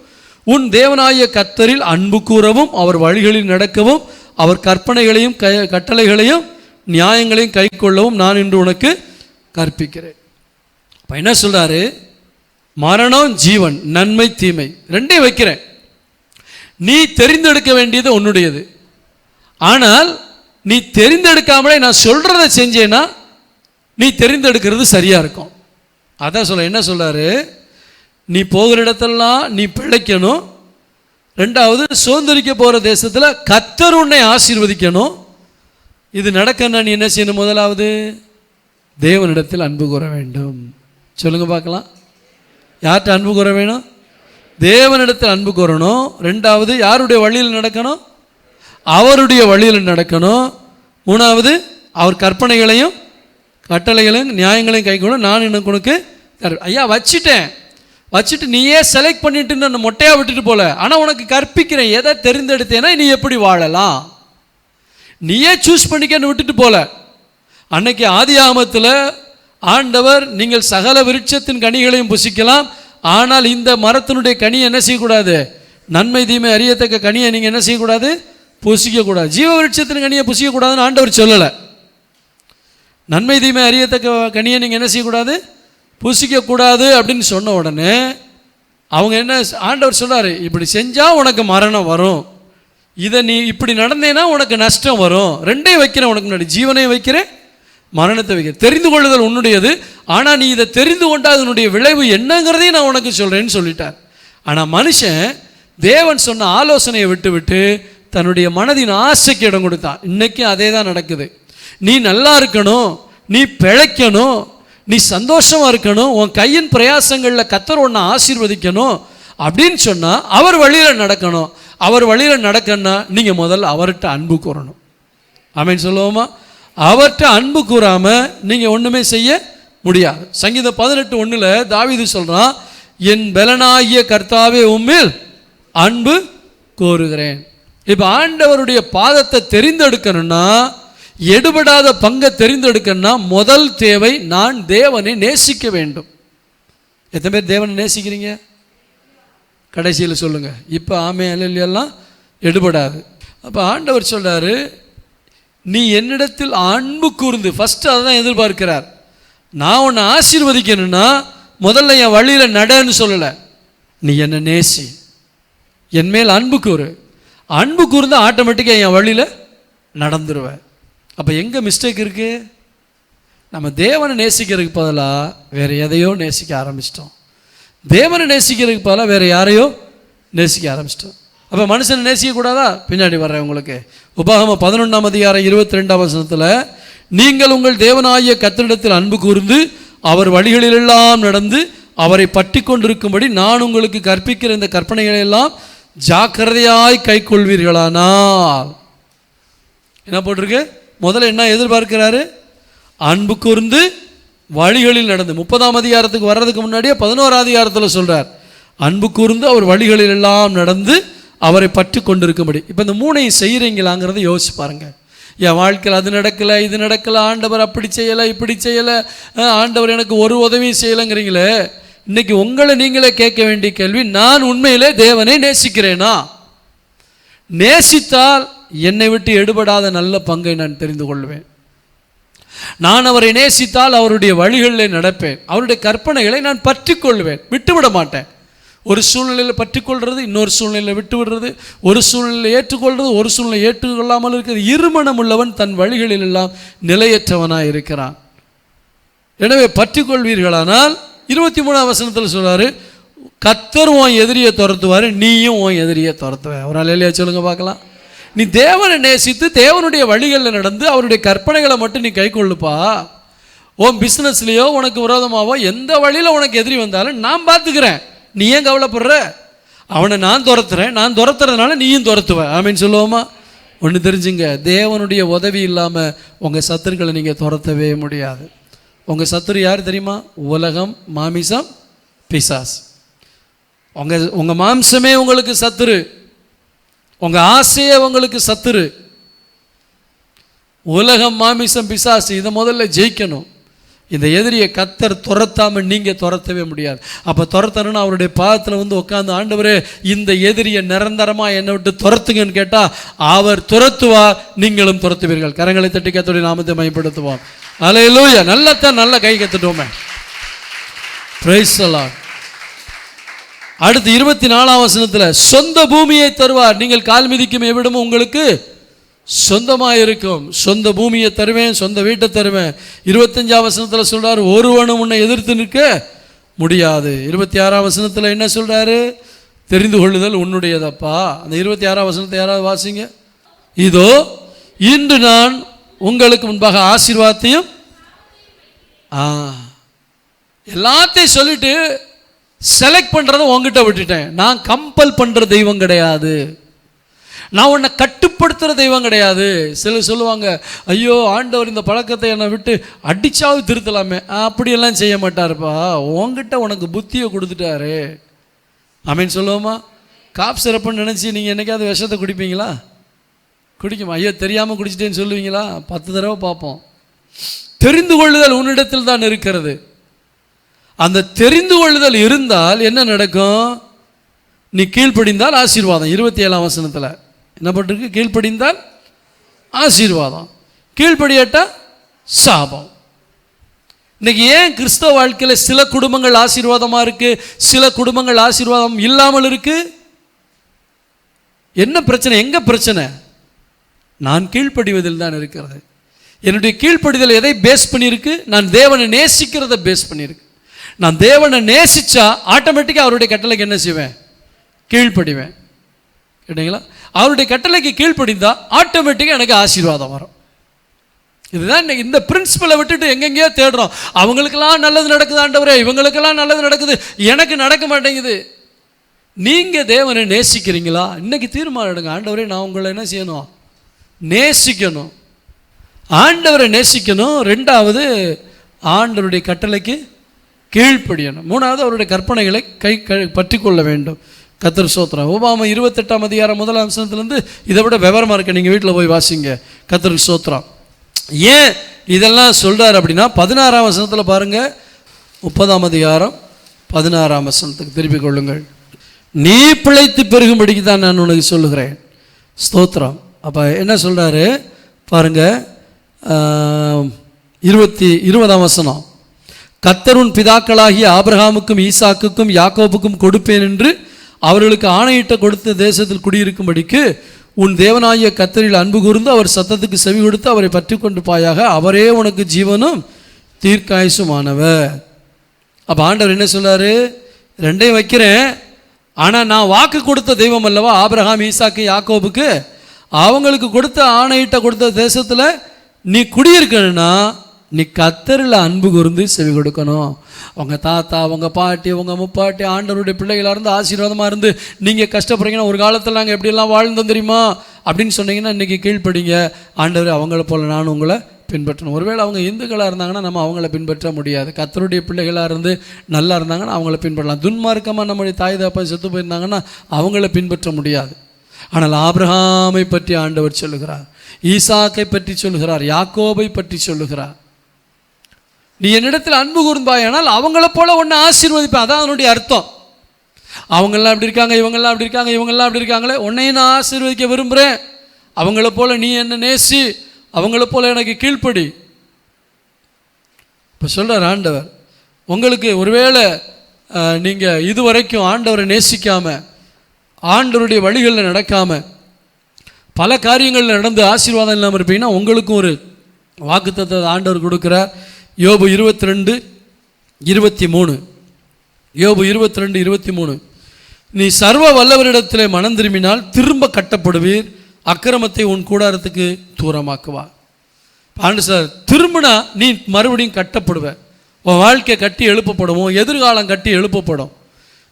Speaker 2: உன் தேவனாகிய கர்த்தரில் அன்பு கூறவும், அவர் வழிகளில் நடக்கவும், அவர் கற்பனைகளையும் கட்டளைகளையும் நியாயங்களையும் கை கொள்ளவும் நான் இன்று உனக்கு கற்பிக்கிறேன். இப்போ என்ன சொல்றாரு? மரணம் ஜீவன், நன்மை தீமை ரெண்டையும் வைக்கிறேன். நீ தெரிந்தெடுக்க வேண்டியது உன்னுடையது. ஆனால் நீ தெரிந்தெடுக்காமலே நான் சொல்றதை செஞ்சேன்னா நீ தெரிந்தெடுக்கிறது சரியா இருக்கும். அதான் சொல்ல என்ன சொல்றாரு? நீ போகிற இடத்தெல்லாம் நீ பிழைக்கணும். ரெண்டாவது, சுதந்திரிக்க போகிற தேசத்தில் கர்த்தர் உன்னை ஆசீர்வதிக்கணும். இது நடக்கணும்னா நீ என்ன செய்யணும்? முதலாவது தேவனிடத்தில் அன்பு கூற வேண்டும். சொல்லுங்க பார்க்கலாம். யார்கிட்ட அன்பு கூற வேணும்? தேவனிடத்தில் அன்பு கூறணும். ரெண்டாவது, யாருடைய வழியில் நடக்கணும்? அவருடைய வழியில் நடக்கணும். மூணாவது, அவர் கற்பனைகளையும் கட்டளைகளையும் நியாயங்களையும் கைக்கொள்ளும் நான் எனக்கு உனக்கு ஐயா வச்சுட்டு நீயே செலக்ட் பண்ணிட்டு நான் மொட்டையாக விட்டுட்டு போல, ஆனால் உனக்கு கற்பிக்கிறேன். எதை தெரிந்தெடுத்தேன்னா நீ எப்படி வாழலாம், நீயே சூஸ் பண்ணிக்கன்னு விட்டுட்டு போல. அன்னைக்கு ஆதியாகமத்தில் ஆண்டவர் நீங்கள் சகல விருட்சத்தின் கனிகளையும் புசிக்கலாம், ஆனால் இந்த மரத்தினுடைய கனியை என்ன செய்யக்கூடாது? நன்மை தீமை அறியத்தக்க கனியை நீங்கள் என்ன செய்யக்கூடாது? புசிக்கக்கூடாது. ஜீவ விருட்சத்தின் கனியை புசிக்கக்கூடாதுன்னு ஆண்டவர் சொல்லலை. நன்மை தீமை அறியத்தக்க கனியை நீங்கள் என்ன செய்யக்கூடாது? புசிக்கக்கூடாது அப்படின்னு சொன்ன உடனே அவங்க என்ன ஆண்டவர் சொல்றாரு? இப்படி செஞ்சால் உனக்கு மரணம் வரும், இதை நீ இப்படி நடந்தேன்னா உனக்கு நஷ்டம் வரும். ரெண்டையும் வைக்கிறேன் உனக்கு முன்னாடி, ஜீவனையும் வைக்கிறேன், மரணத்தை வைக்கிறேன். தெரிந்து கொள்ளுதல் உன்னுடையது, ஆனால் நீ இதை தெரிந்து கொண்டால் அதனுடைய விளைவு என்னங்கிறதையும் நான் உனக்கு சொல்கிறேன்னு சொல்லிட்டார். ஆனால் மனுஷன் தேவன் சொன்ன ஆலோசனையை விட்டு தன்னுடைய மனதின் ஆசைக்கு இடம் கொடுத்தான். இன்னைக்கு அதே தான் நடக்குது. நீ நல்லா இருக்கணும், நீ பிழைக்கணும், நீ சந்தோஷமா இருக்கணும், உன் கையின் பிரயாசங்களில் கர்த்தர் உன்னை ஆசீர்வதிக்கணும் அப்படின்னு சொன்னால் அவர் வழியில் நடக்கணும். அவர் வழியில் நடக்கணும்னா நீங்கள் முதல்ல அவர்கிட்ட அன்பு கூறணும். ஆமென் சொல்லுவோமா? அவர்கிட்ட அன்பு கூறாமல் நீங்கள் ஒன்றுமே செய்ய முடியாது. சங்கீதம் 18:1 தாவீது சொல்கிறான், என் பலனாகிய கர்த்தாவே உம்மில் அன்பு கூறுகிறேன். இப்போ ஆண்டவருடைய பாதத்தை தெரிந்தெடுக்கணும்னா, எடுபடாத பங்கை தெரிந்தெடுக்கணும்னா முதல் தேவை நான் தேவனை நேசிக்க வேண்டும். எத்தனை பேர் தேவனை நேசிக்கிறீங்க? கடைசியில் சொல்லுங்க. இப்போ ஆமே அல்லையெல்லாம் எடுபடாது. அப்போ ஆண்டவர் சொல்றாரு, நீ என்னிடத்தில் அன்பு கூர்ந்து, ஃபர்ஸ்ட் அதான் எதிர்பார்க்கிறார். நான் உன்னை ஆசீர்வதிக்கணும்னா முதல்ல என் வழியில் நடன்னு சொல்லலை, நீ என்னை நேசி, என் மேல் அன்பு கூறு. அன்பு கூர்ந்து ஆட்டோமேட்டிக்காக என் வழியில் நடந்துருவேன். அப்போ எங்கே மிஸ்டேக் இருக்குது? நம்ம தேவனை நேசிக்கிறதுக்கு பதிலாக வேறு எதையோ நேசிக்க ஆரம்பிச்சிட்டோம். தேவனை நேசிக்கிறதுக்கு பதிலாக வேறு யாரையோ நேசிக்க ஆரம்பிச்சிட்டோம். அப்போ மனுஷனை நேசிக்கக்கூடாதா? பின்னாடி வர்றேன் உங்களுக்கு. உபாகமம் 11ஆம் அதிகாரம் 22ஆம் வசனத்தில், நீங்கள் உங்கள் தேவனாகிய கர்த்தரிடத்தில் அன்பு கூர்ந்து அவர் வழிகளிலெல்லாம் நடந்து அவரை பற்றி கொண்டிருக்கும்படி நான் உங்களுக்கு கற்பிக்கிற இந்த கற்பனைகளை எல்லாம் ஜாக்கிரதையாய் கை கொள்வீர்களானால். என்ன போட்டிருக்கு? முதல்ல என்ன எதிர்பார்க்கிறாரு? அன்பு கூர்ந்து வழிகளில் நடந்து. 30ஆம் அதிகாரத்துக்கு வர்றதுக்கு முன்னாடியே 11ஆம் அதிகாரத்தில் சொல்றார், அன்பு கூர்ந்து அவர் வழிகளில் எல்லாம் நடந்து அவரை பற்றி கொண்டிருக்கும்படி. இப்போ இந்த மூணையும் செய்கிறீங்களாங்கிறத யோசிச்சு பாருங்க. என் வாழ்க்கையில் அது நடக்கலை, இது நடக்கலை, ஆண்டவர் அப்படி செய்யலை, இப்படி செய்யலை, ஆண்டவர் எனக்கு ஒரு உதவியும் செய்யலைங்கிறீங்களே. இன்னைக்கு உங்களை நீங்களே கேட்க வேண்டிய கேள்வி, நான் உண்மையிலே தேவனை நேசிக்கிறேனா? நேசித்தால் என்னை விட்டு எடுபடாத நல்ல பங்கை நான் தெரிந்து கொள்வேன். நான் அவரை நேசித்தால் அவருடைய வழிகளில் நடப்பேன், அவருடைய கற்பனைகளை நான் பற்றி கொள்வேன், விட்டுவிட மாட்டேன். ஒரு சூழ்நிலையில் பற்றி கொள்வது, இன்னொரு சூழ்நிலையில் விட்டு விடுறது, ஒரு சூழ்நிலையில் ஏற்றுக்கொள்வது, ஒரு சூழ்நிலை ஏற்றுக்கொள்ளாமல் இருக்கிறது. இருமனம் உள்ளவன் தன் வழிகளில் எல்லாம் நிலையற்றவனாய் இருக்கிறான். எனவே பற்றி கொள்வீர்களானால் 23ஆம் வசனத்தில் சொல்றாரு, கர்த்தர் உன் எதிரியை துரத்துவார், நீயும் உன் எதிரியை துரத்துவ. ஒரு அல்லேலூயா சொல்லுங்க பார்க்கலாம். நீ தேவனை நேசித்து தேவனுடைய வழிகளில் நடந்து அவருடைய கற்பனைகளை மட்டும் நீ கை கொள்ளுப்பா. உன் பிஸ்னஸ்லையோ உனக்கு விரோதமாவோ எந்த வழியில் உனக்கு எதிரி வந்தாலும் நான் பார்த்துக்கிறேன், நீ ஏன் கவலைப்படுற? அவனை நான் துரத்துறேன், நான் துரத்துறதுனால நீயும் துரத்துவ. ஆமீன் சொல்லுவோமா? ஒன்று தெரிஞ்சுங்க, தேவனுடைய உதவி இல்லாமல் உங்கள் சத்துருக்களை நீங்கள் துரத்தவே முடியாது. உங்கள் சத்துரு யார் தெரியுமா? உலகம், மாமிசம், பிசாஸ். உங்கள் மாம்சமே உங்களுக்கு சத்துரு, உங்கள் ஆசையே உங்களுக்கு சத்துரு. உலகம், மாமிசம், பிசாசு, இதை முதல்ல ஜெயிக்கணும். இந்த எதிரியை கர்த்தர் துரத்தாமல் நீங்கள் துரத்தவே முடியாது. அப்போ துரத்தணும்னு அவருடைய பாதத்தில் வந்து உட்காந்து, ஆண்டவரே இந்த எதிரியை நிரந்தரமாக என்னை விட்டு துரத்துங்கன்னு கேட்டால் அவர் துரத்துவார், நீங்களும் துரத்துவீர்கள். கரங்களை தட்டி கர்த்தருடைய நாமத்தை மகிமைப்படுத்துவோம். அல்லேலூயா. நல்ல கை கத்துட்டோமே. Praise the Lord. அடுத்து 24ஆம் வசனத்தில், சொந்த பூமியை தருவார், நீங்கள் கால் மிதிக்கும் எவ்விடமும் உங்களுக்கு சொந்தமாக இருக்கும். சொந்த பூமியை தருவேன், சொந்த வீட்டை தருவேன். 25ஆம் வசனத்தில் சொல்றாரு, ஒருவனும் உன்னை எதிர்த்து நிற்க முடியாது. 26ஆம் வசனத்தில் என்ன சொல்றாரு? தெரிந்து கொள்ளுதல் உன்னுடையதப்பா. அந்த 26ஆம் வசனத்தை யாராவது வாசிங்க. இதோ இன்று நான் உங்களுக்கு முன்பாக ஆசீர்வாதத்தையும் எல்லாத்தையும் சொல்லிட்டு செலக்ட் பண்ணுறதை உங்ககிட்ட விட்டுட்டேன். நான் கம்பல் பண்ணுற தெய்வம் கிடையாது, நான் உன்னை கட்டுப்படுத்துகிற தெய்வம் கிடையாது. சிலர் சொல்லுவாங்க, ஐயோ ஆண்டவர் இந்த பழக்கத்தை என்னை விட்டு அடிச்சாவது திருத்தலாமே. அப்படியெல்லாம் செய்ய மாட்டாருப்பா, உங்ககிட்ட உனக்கு புத்தியை கொடுத்துட்டாரு. ஆமீன் சொல்லுவோமா? காப் சிறப்புன்னு நினச்சி நீங்கள் என்னைக்காவது விஷத்தை குடிப்பீங்களா? குடிக்குமா? ஐயோ தெரியாமல் குடிச்சிட்டேன்னு சொல்லுவீங்களா? 10 தடவை பார்ப்போம். தெரிந்து கொள்ளுதல் உன்னிடத்தில் தான் இருக்கிறது. அந்த தெரிந்து கொள்ளுதல் இருந்தால் என்ன நடக்கும்? நீ கீழ்ப்படிந்தால் ஆசீர்வாதம். 27ஆம் வசனத்தில் என்ன பண்ணிருக்கு? கீழ்ப்படிந்தால் ஆசீர்வாதம், கீழ்ப்படியாட்டா சாபம். இன்னைக்கு ஏன் கிறிஸ்தவ வாழ்க்கையில் சில குடும்பங்கள் ஆசீர்வாதமாக இருக்கு, சில குடும்பங்கள் ஆசீர்வாதம் இல்லாமல் இருக்கு? என்ன பிரச்சனை? எங்க பிரச்சனை? நான் கீழ்ப்படிவதில் தான் இருக்கிறது. என்னுடைய கீழ்ப்படிதல் எதை பேஸ் பண்ணியிருக்கு? நான் தேவனை நேசிக்கிறத பேஸ் பண்ணியிருக்கு. நான் தேவனை நேசிச்சா ஆட்டோமேட்டிக்காக அவருடைய கட்டளைக்கு என்ன செய்வேன்? கீழ்ப்படிவேன். கேட்டீங்களா? அவருடைய கட்டளைக்கு கீழ்ப்படிந்தா ஆட்டோமேட்டிக்காக எனக்கு ஆசீர்வாதம் வரும். இதுதான் இந்த பிரின்சிபலை விட்டுட்டு எங்கெங்கேயோ தேடுறோம். அவங்களுக்கெல்லாம் நல்லது நடக்குது ஆண்டவரே, இவங்களுக்கெல்லாம் நல்லது நடக்குது, எனக்கு நடக்க மாட்டேங்குது. நீங்கள் தேவனை நேசிக்கிறீங்களா? இன்னைக்கு தீர்மானம் எடுங்க. ஆண்டவரே நான் உங்களை என்ன செய்யணும்? நேசிக்கணும். ஆண்டவரை நேசிக்கணும். 2வது ஆண்டவருடைய கட்டளைக்கு கீழ்ப்படியணும். 3வது அவருடைய கற்பனைகளை பற்றி கொள்ள வேண்டும். கர்த்தர் ஸ்தோத்திரம். உபாகமம் 28ஆம் அதிகாரம் 1ஆம் வசனத்திலிருந்து இதை விட விவரமாக இருக்க, நீங்கள் வீட்டில் போய் வாசிங்க. கர்த்தர் ஸ்தோத்திரம். ஏன் இதெல்லாம் சொல்கிறார் அப்படின்னா 16ஆம் வசனத்தில் பாருங்கள். 30ஆம் அதிகாரம் 16ஆம் வசனத்துக்கு திருப்பிக் கொள்ளுங்கள். நீ பிழைத்து பெருகும்படிக்கு தான் நான் உனக்கு சொல்லுகிறேன். ஸ்தோத்திரம். அப்போ என்ன சொல்கிறாரு பாருங்க. 20ஆம் வசனம், கர்த்தர் உன் பிதாக்களாகிய ஆபிரகாமுக்கும் ஈசாக்குக்கும் யாக்கோபுக்கும் கொடுப்பேன் என்று அவர்களுக்கு ஆணையிட்ட கொடுத்த தேசத்தில் குடியிருக்கும்படிக்கு உன் தேவனாகிய கர்த்தரில் அன்பு கூர்ந்து அவர் சத்தத்துக்கு செவி கொடுத்து அவரை பற்றி கொண்டு பாயாக, அவரே உனக்கு ஜீவனும் தீர்க்காயுசுமானவர். அப்போ ஆண்டவர் என்ன சொல்றாரு? 2ஐயும் வைக்கிறேன், ஆனால் நான் வாக்கு கொடுத்த தெய்வம் அல்லவா ஆபிரகாம், ஈசாக்கு, யாக்கோபுக்கு. அவங்களுக்கு கொடுத்த ஆணையிட்ட கொடுத்த தேசத்தில் நீ குடியிருக்கணும்னா நீ கர்த்தரில் அன்பு கூர்ந்து செவி கொடுக்கணும். உங்கள் தாத்தா, உங்கள் பாட்டி, உங்கள் முப்பாட்டி ஆண்டவருடைய பிள்ளைகளாக இருந்து ஆசீர்வாதமாக இருந்து நீங்கள் கஷ்டப்படுறீங்கன்னா, ஒரு காலத்தில் நாங்கள் எப்படியெல்லாம் வாழ்ந்தோம் தெரியுமா அப்படின்னு சொன்னீங்கன்னா, இன்றைக்கி கீழ்ப்படிங்க. ஆண்டவர் அவங்கள போல் நானும் உங்களை பின்பற்றணும். ஒருவேளை அவங்க இந்துக்களாக இருந்தாங்கன்னா நம்ம அவங்கள பின்பற்ற முடியாது. கர்த்தருடைய பிள்ளைகளாக இருந்து நல்லா இருந்தாங்கன்னா அவங்கள பின்பற்றலாம். துன்மார்க்கமாக நம்முடைய தாய் தாப்பா செத்து போயிருந்தாங்கன்னா அவங்கள பின்பற்ற முடியாது. ஆனால் ஆபிரகாமை பற்றி ஆண்டவர் சொல்லுகிறார், ஈசாக்கை பற்றி சொல்லுகிறார், யாக்கோபை பற்றி சொல்லுகிறார். நீ என்னிடத்தில் அன்பு கூர்ந்தாயானால் அவங்கள போல ஒன்று ஆசீர்வதிப்பேன். அதான் அதனுடைய அர்த்தம். அவங்கெல்லாம் அப்படி இருக்காங்க, இவங்கெல்லாம் அப்படி இருக்காங்க, இவங்கெல்லாம் அப்படி இருக்காங்களே, உன்னையும் நான் ஆசீர்வதிக்க விரும்புகிறேன். அவங்கள போல நீ என்ன நேசி, அவங்கள போல எனக்கு கீழ்ப்படி. இப்போ சொல்கிறார் ஆண்டவர், உங்களுக்கு ஒருவேளை நீங்கள் இதுவரைக்கும் ஆண்டவரை நேசிக்காமல், ஆண்டவருடைய வழிகளில் நடக்காமல், பல காரியங்களில் நடந்து ஆசீர்வாதம் இல்லாமல் இருப்பீங்கன்னா உங்களுக்கும் ஒரு வாக்குத்தத்தத்தை ஆண்டவர் கொடுக்குறார். யோபு 22:23 யோபு 22:23, நீ சர்வ வல்லவரிடத்திலே மனம் திரும்பினால் திரும்ப கட்டப்படுவீர், அக்கிரமத்தை உன் கூடாரத்துக்கு தூரமாக்குவா. ஆண்டு சார், திரும்பினா நீ மறுபடியும் கட்டப்படுவ, உன் வாழ்க்கை கட்டி எழுப்பப்படும், உன் எதிர்காலம் கட்டி எழுப்பப்படும்.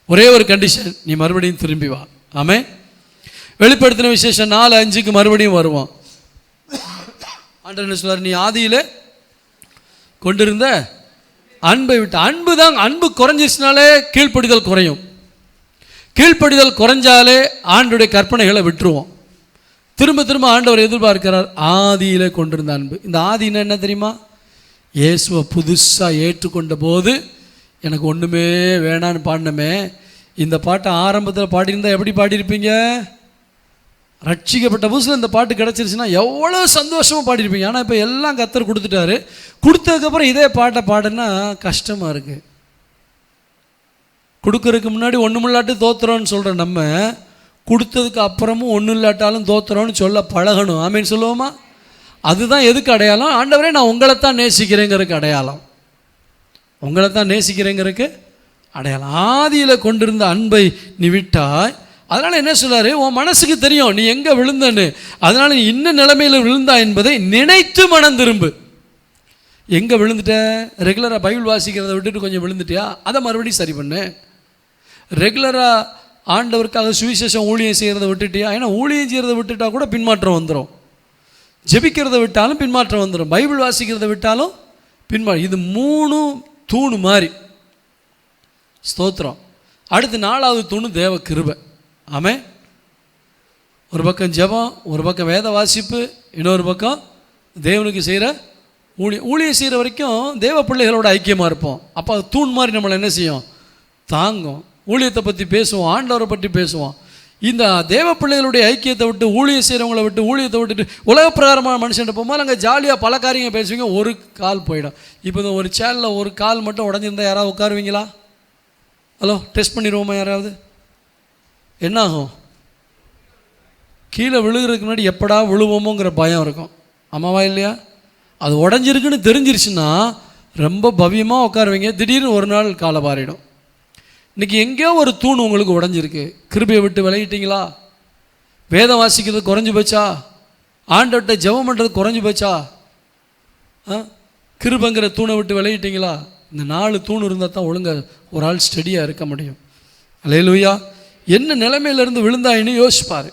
Speaker 2: ஒரே ஒரு கண்டிஷன், நீ மறுபடியும் திரும்பி வா. ஆமே. வெளிப்படுத்தின விசேஷம் 4:5 மறுபடியும் வருவான். ஆண்டவர் என்ன சொல்றார்? நீ ஆதியிலே கொண்டிருந்த அன்பை விட்டு. அன்பு தான், அன்பு குறைஞ்சிச்சுனாலே கீழ்ப்படிதல் குறையும். கீழ்ப்படிதல் குறைஞ்சாலே ஆண்டவருடைய கற்பனைகளை விட்டுருவோம். திரும்ப திரும்ப ஆண்டவர் எதிர்பார்க்கிறார் ஆதியிலே கொண்டிருந்த அன்பு. இந்த ஆதினா என்ன தெரியுமா? இயேசுவை புதுசாக ஏற்றுக்கொண்ட போது எனக்கு ஒன்றுமே வேணான்னு பாடினமே. இந்த பாட்டை ஆரம்பத்தில் பாடியிருந்தால் எப்படி பாடியிருப்பீங்க? ரட்சிக்கப்பட்ட புதுசில் இந்த பாட்டு கிடச்சிருச்சுன்னா எவ்வளோ சந்தோஷமாக பாடியிருப்பீங்க. ஆனால் இப்போ எல்லாம் கர்த்தர் கொடுத்துட்டாரு. கொடுத்ததுக்கப்புறம் இதே பாட்டை பாடுன்னா கஷ்டமாக இருக்குது. கொடுக்கறதுக்கு முன்னாடி ஒன்றுமில்லாட்டு தோத்துறோன்னு சொல்கிற நம்ம, கொடுத்ததுக்கு அப்புறமும் ஒன்றும் இல்லாட்டாலும் தோத்துறோன்னு சொல்ல பழகணும். ஆமேன்னு சொல்லுவோமா? அதுதான் எதுக்கு அடையாளம்? ஆண்டவரே நான் உங்களைத்தான் நேசிக்கிறேங்கிறதுக்கு அடையாளம். உங்களைத்தான் நேசிக்கிறேங்கிறதுக்கு அடையாளம். ஆதியில் கொண்டிருந்த அன்பை நீ விட்டாய். அதனால் என்ன சொல்கிறாரு? உன் மனசுக்கு தெரியும் நீ எங்கே விழுந்தன்னு. அதனால் நீ இன்ன நிலைமையில் விழுந்தா என்பதை நினைத்து மனம் திரும்பு. எங்கே விழுந்துட்ட? ரெகுலராக பைபிள் வாசிக்கிறத விட்டுட்டு கொஞ்சம் விழுந்துட்டியா? அதை மறுபடியும் சரி பண்ணு. ரெகுலராக ஆண்டவருக்காக சுவிசேஷம் ஊழியம் செய்கிறத விட்டுட்டியா? ஏன்னா ஊழியம் செய்கிறத விட்டுட்டா கூட பின்மாற்றம் வந்துடும். ஜெபிக்கிறத விட்டாலும் பின்மாற்றம் வந்துடும். பைபிள் வாசிக்கிறத விட்டாலும் பின்மாற்றம். இது 3 தூணு மாதிரி. ஸ்தோத்திரம். அடுத்து 4வது தூணு தேவ கிருபை. ஆமே. ஒரு பக்கம் ஜெபம், ஒரு பக்கம் வேத வாசிப்பு, இன்னொரு பக்கம் தேவனுக்கு செய்கிற ஊழியம் செய்கிற வரைக்கும் தேவ பிள்ளைகளோட ஐக்கியமாக இருப்போம். அப்போ தூண் மாதிரி நம்மளை என்ன செய்யும்? தாங்கும். ஊழியத்தை பற்றி பேசுவோம், ஆண்டவரை பற்றி பேசுவோம். இந்த தேவ பிள்ளைகளுடைய ஐக்கியத்தை விட்டு, ஊழியம் செய்கிறவங்களை விட்டு, ஊழியத்தை விட்டுட்டு உலக பிரகாரமான மனுஷன் போகும்போது அங்கே ஜாலியாக பல காரியங்கள் பேசுவீங்க, ஒரு கால் போயிடும். இப்போ இந்த ஒரு சேனலில் ஒரு கால் மட்டும் உடஞ்சிருந்தால் யாராவது உட்காருவீங்களா? Hello, test பண்ணிடுவோமா? யாராவது என்ன ஆகும்? கீழே விழுகிறதுக்கு முன்னாடி எப்படா விழுவோமோங்கிற பயம் இருக்கும். ஆமாவா இல்லையா? அது உடஞ்சிருக்குன்னு தெரிஞ்சிருச்சுன்னா ரொம்ப பவ்யமாக உட்காருவீங்க. திடீர்னு ஒரு நாள் காலை பாரிடும். இன்றைக்கி எங்கேயோ ஒரு தூண் உங்களுக்கு உடஞ்சிருக்கு. கிருபையை விட்டு விலகிட்டீங்களா? வேதம் வாசிக்கிறது குறைஞ்சி போச்சா? ஆண்டவர்கிட்ட ஜெபம் பண்ணுறது குறைஞ்சி போச்சா? கிருபைங்கிற தூணை விட்டு விலகிட்டீங்களா? இந்த 4 தூண் இருந்தால் தான் ஒழுங்காக ஒரு ஆள் ஸ்டடியாக இருக்க முடியும். அல்லேலூயா. என்ன நிலைமையிலேருந்து விழுந்தாயின்னு யோசிப்பார்.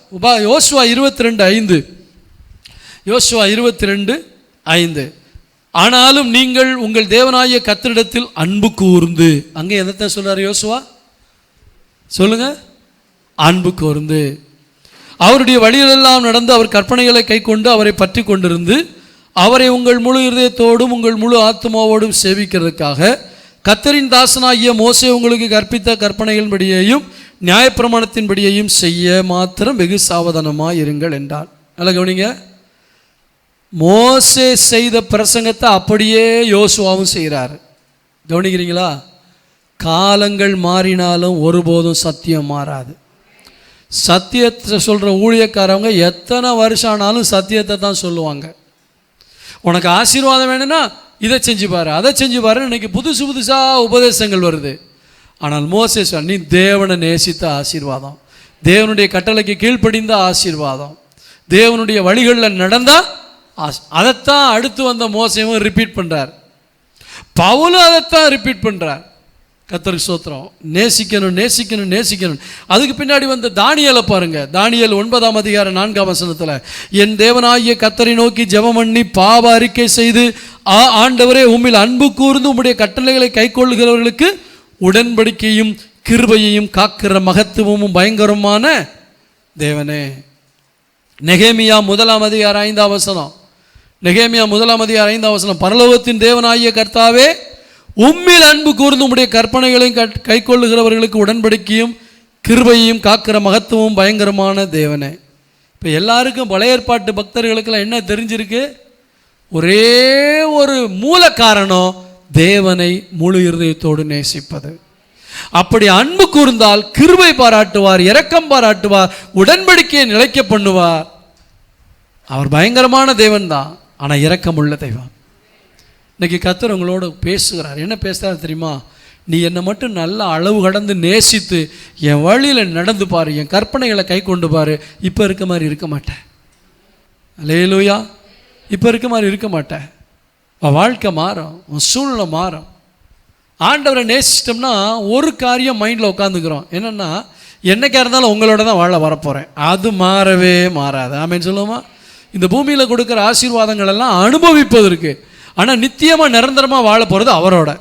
Speaker 2: யோசுவா 22:5. யோசுவா 22:5. ஆனாலும் நீங்கள் உங்கள் தேவனாகிய கர்த்தரிடத்தில் அன்பு கூர்ந்து. அங்கே எதை சொல்றாரு யோசுவா? சொல்லுங்க. அன்பு கூர்ந்து அவருடைய வழிகளெல்லாம் நடந்து அவர் கற்பனைகளை கை கொண்டு அவரை பற்றி கொண்டிருந்து அவரை உங்கள் முழு இருதயத்தோடும் உங்கள் முழு ஆத்மாவோடும் சேவிக்கிறதுக்காக கர்த்தரின் தாசனாகிய மோசே உங்களுக்கு கற்பித்த கற்பனைகளின்படியையும் நியாயப்பிரமாணத்தின்படியையும் செய்ய மாத்திரம் வெகு சாவதானமாக இருங்கள் என்றார். நல்லா கவனிங்க. மோசே செய்த பிரசங்கத்தை அப்படியே யோசுவாவும் செய்கிறார். கவனிக்கிறீங்களா? காலங்கள் மாறினாலும் ஒருபோதும் சத்தியம் மாறாது. சத்தியத்தை சொல்கிற ஊழியக்காரவங்க எத்தனை வருஷம் ஆனாலும் சத்தியத்தை தான் சொல்லுவாங்க. உனக்கு ஆசீர்வாதம் வேணும்னா இதை செஞ்சு பாரு, அதை செஞ்சு பாருன்னு இன்றைக்கி புதுசு புதுசாக உபதேசங்கள் வருது. ஆனால் மோசே சொன்ன நீ தேவனை நேசித்த ஆசீர்வாதம், தேவனுடைய கட்டளைக்கு கீழ்ப்படிந்த ஆசீர்வாதம், தேவனுடைய வழிகளில் நடந்தால் அதைத்தான் அடுத்து வந்த மோசேவும் ரிப்பீட் பண்ணுறார். பவுலும் அதைத்தான் ரிப்பீட் பண்ணுறார். கர்த்தருக்கு ஸ்தோத்திரம். நேசிக்கணும் நேசிக்கணும் நேசிக்கணும். அதுக்கு பின்னாடி வந்த தானியேலை பாருங்க. தானியேல் 9:4 என் தேவனாகிய கர்த்தரை நோக்கி ஜெபம் பண்ணி பாவ அறிக்கை செய்து ஆண்டவரே உம்மில் அன்பு கூர்ந்து உம்முடைய கட்டளைகளை கைக்கொள்ளுகிறவர்களுக்கு உடன்படிக்கையும் கிருபையையும் காக்கிற மகத்துவமும் பயங்கரமான தேவனே. நெகேமியா 1:5. நெகேமியா 1:5 பரலோகத்தின் தேவனாகிய கர்த்தாவே உம்மில் அன்பு கூர்ந்து உம்முடைய கற்பனைகளையும் கைக்கொள்ளுகிறவர்களுக்கு உடன்படிக்கையும் கிருபையையும் காக்கிற மகத்துவமும் பயங்கரமான தேவனே. இப்போ எல்லாருக்கும் பழைய ஏற்பாட்டு பக்தர்களுக்கெல்லாம் என்ன தெரிஞ்சிருக்கு? ஒரே ஒரு மூல காரணம், தேவனை முழு இருதயத்தோடு நேசிப்பது. அப்படி அன்பு கூர்ந்தால் கிருபை பாராட்டுவார், இரக்கம் பாராட்டுவார், உடன்படிக்கையை நிலைக்க பண்ணுவார். அவர் பயங்கரமான தேவன் தான், ஆனால் இரக்கமுள்ள தெய்வம். இன்னைக்கு கர்த்தர் உங்களோட பேசுகிறார். என்ன பேசுகிறார் தெரியுமா? நீ என்னை மட்டும் நல்ல அளவு கடந்து நேசித்து என் வழியில் நடந்து பாரு, என் கற்பனைகளை கை கொண்டு பாரு, இப்போ இருக்க மாதிரி இருக்க மாட்டேன். அல்லேலூயா. இப்போ இருக்க மாதிரி இருக்க மாட்டேன். உன் வாழ்க்கை மாறும், உன் சூழ்நிலை மாறும். ஆண்டவரை நேசிச்சிட்டோம்னா ஒரு காரியம் மைண்டில் உட்காந்துக்கிறோம், என்னென்னா என்னைக்கா இருந்தாலும் உங்களோட தான் வாழ வரப்போகிறேன். அது மாறவே மாறாது. ஆமேன்னு சொல்லுவோமா? இந்த பூமியில் கொடுக்குற ஆசீர்வாதங்கள் எல்லாம் அனுபவிப்பதற்கு, ஆனால் நித்தியமாக நிரந்தரமாக வாழ போகிறது அவரோட.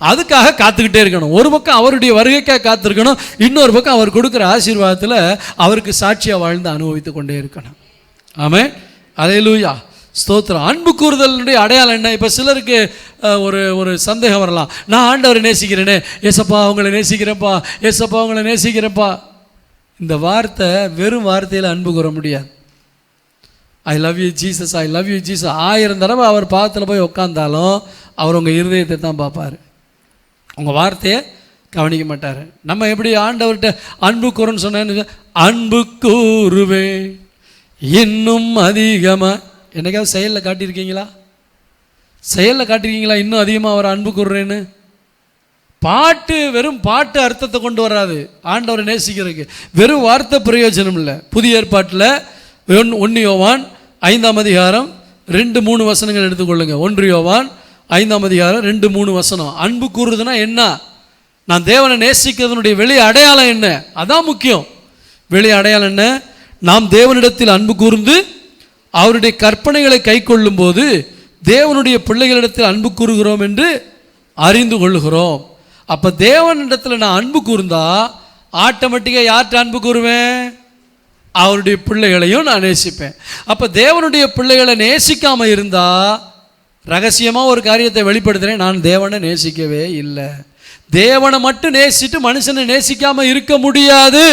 Speaker 2: அதுக்காக காத்துக்கிட்டே இருக்கணும். ஒரு பக்கம் அவருடைய வருகைக்காக காத்திருக்கணும், இன்னொரு பக்கம் அவர் கொடுக்குற ஆசீர்வாதத்தில் அவருக்கு சாட்சியாக வாழ்ந்து அனுபவித்து கொண்டே இருக்கணும். ஆமென். அல்லேலூயா. ஸ்தோத்திரம். அன்பு கூறுதலுடைய அடையாளம் என்ன? இப்போ சிலருக்கு ஒரு சந்தேகம் வரலாம், நான் ஆண்டவரை நேசிக்கிறேனே, ஏசப்பா அவங்களை நேசிக்கிறேன்ப்பா, ஏசப்பா அவங்களை நேசிக்கிறேன்ப்பா. இந்த வார்த்தை வெறும் வார்த்தையில் அன்பு கூற முடியாது. I love you Jesus, I love you Jesus 1000 தடவை அவர் பாதத்தில் போய் உட்காந்தாலும் அவர் உங்கள் இருதயத்தை தான் பார்ப்பார், உங்கள் வார்த்தையை கவனிக்க மாட்டார். நம்ம எப்படி ஆண்டவர்கிட்ட அன்பு கூறுன்னு சொன்னேன்னு, அன்பு கூறுவே இன்னும் அதிகமாக. என்னைக்காவது செயலில் காட்டியிருக்கீங்களா? செயலில் காட்டியிருக்கீங்களா இன்னும் அதிகமாக அவர் அன்பு கூறுறேன்னு? பாட்டு வெறும் பாட்டு அர்த்தத்தை கொண்டு வராது. ஆண்டவரை நேசிக்கிறதுக்கு வெறும் வார்த்தை பிரயோஜனம் இல்லை. புதிய ஏற்பாட்டில் 1 யோவான் 5ஆம் அதிகாரம் 2-3 வசனங்கள் எடுத்துக்கொள்ளுங்க. 1 யோவான் 5ஆம் அதிகாரம் 2-3 வசனம். அன்பு கூறுறதுன்னா என்ன? நான் தேவனை நேசிக்கிறதுனுடைய வெளி அடையாளம் என்ன? அதான் முக்கியம். வெளி அடையாளம் என்ன? நாம் தேவனிடத்தில் அன்பு கூர்ந்து அவருடைய கற்பனைகளை கை கொள்ளும் போது தேவனுடைய பிள்ளைகளிடத்தில் அன்பு கூறுகிறோம் என்று அறிந்து கொள்ளுகிறோம். அப்போ தேவனிடத்தில் நான் அன்பு கூர்ந்தா ஆட்டோமேட்டிக்காக யார்கிட்ட அன்பு கூறுவேன்? அவருடைய பிள்ளைகளையும் நான் நேசிப்பேன். அப்போ தேவனுடைய பிள்ளைகளை நேசிக்காமல் இருந்தால், ரகசியமாக ஒரு காரியத்தை வெளிப்படுத்துகிறேன், நான் தேவனை நேசிக்கவே இல்லை. தேவனை மட்டும் நேசிட்டு மனுஷனை நேசிக்காமல் இருக்க முடியாது.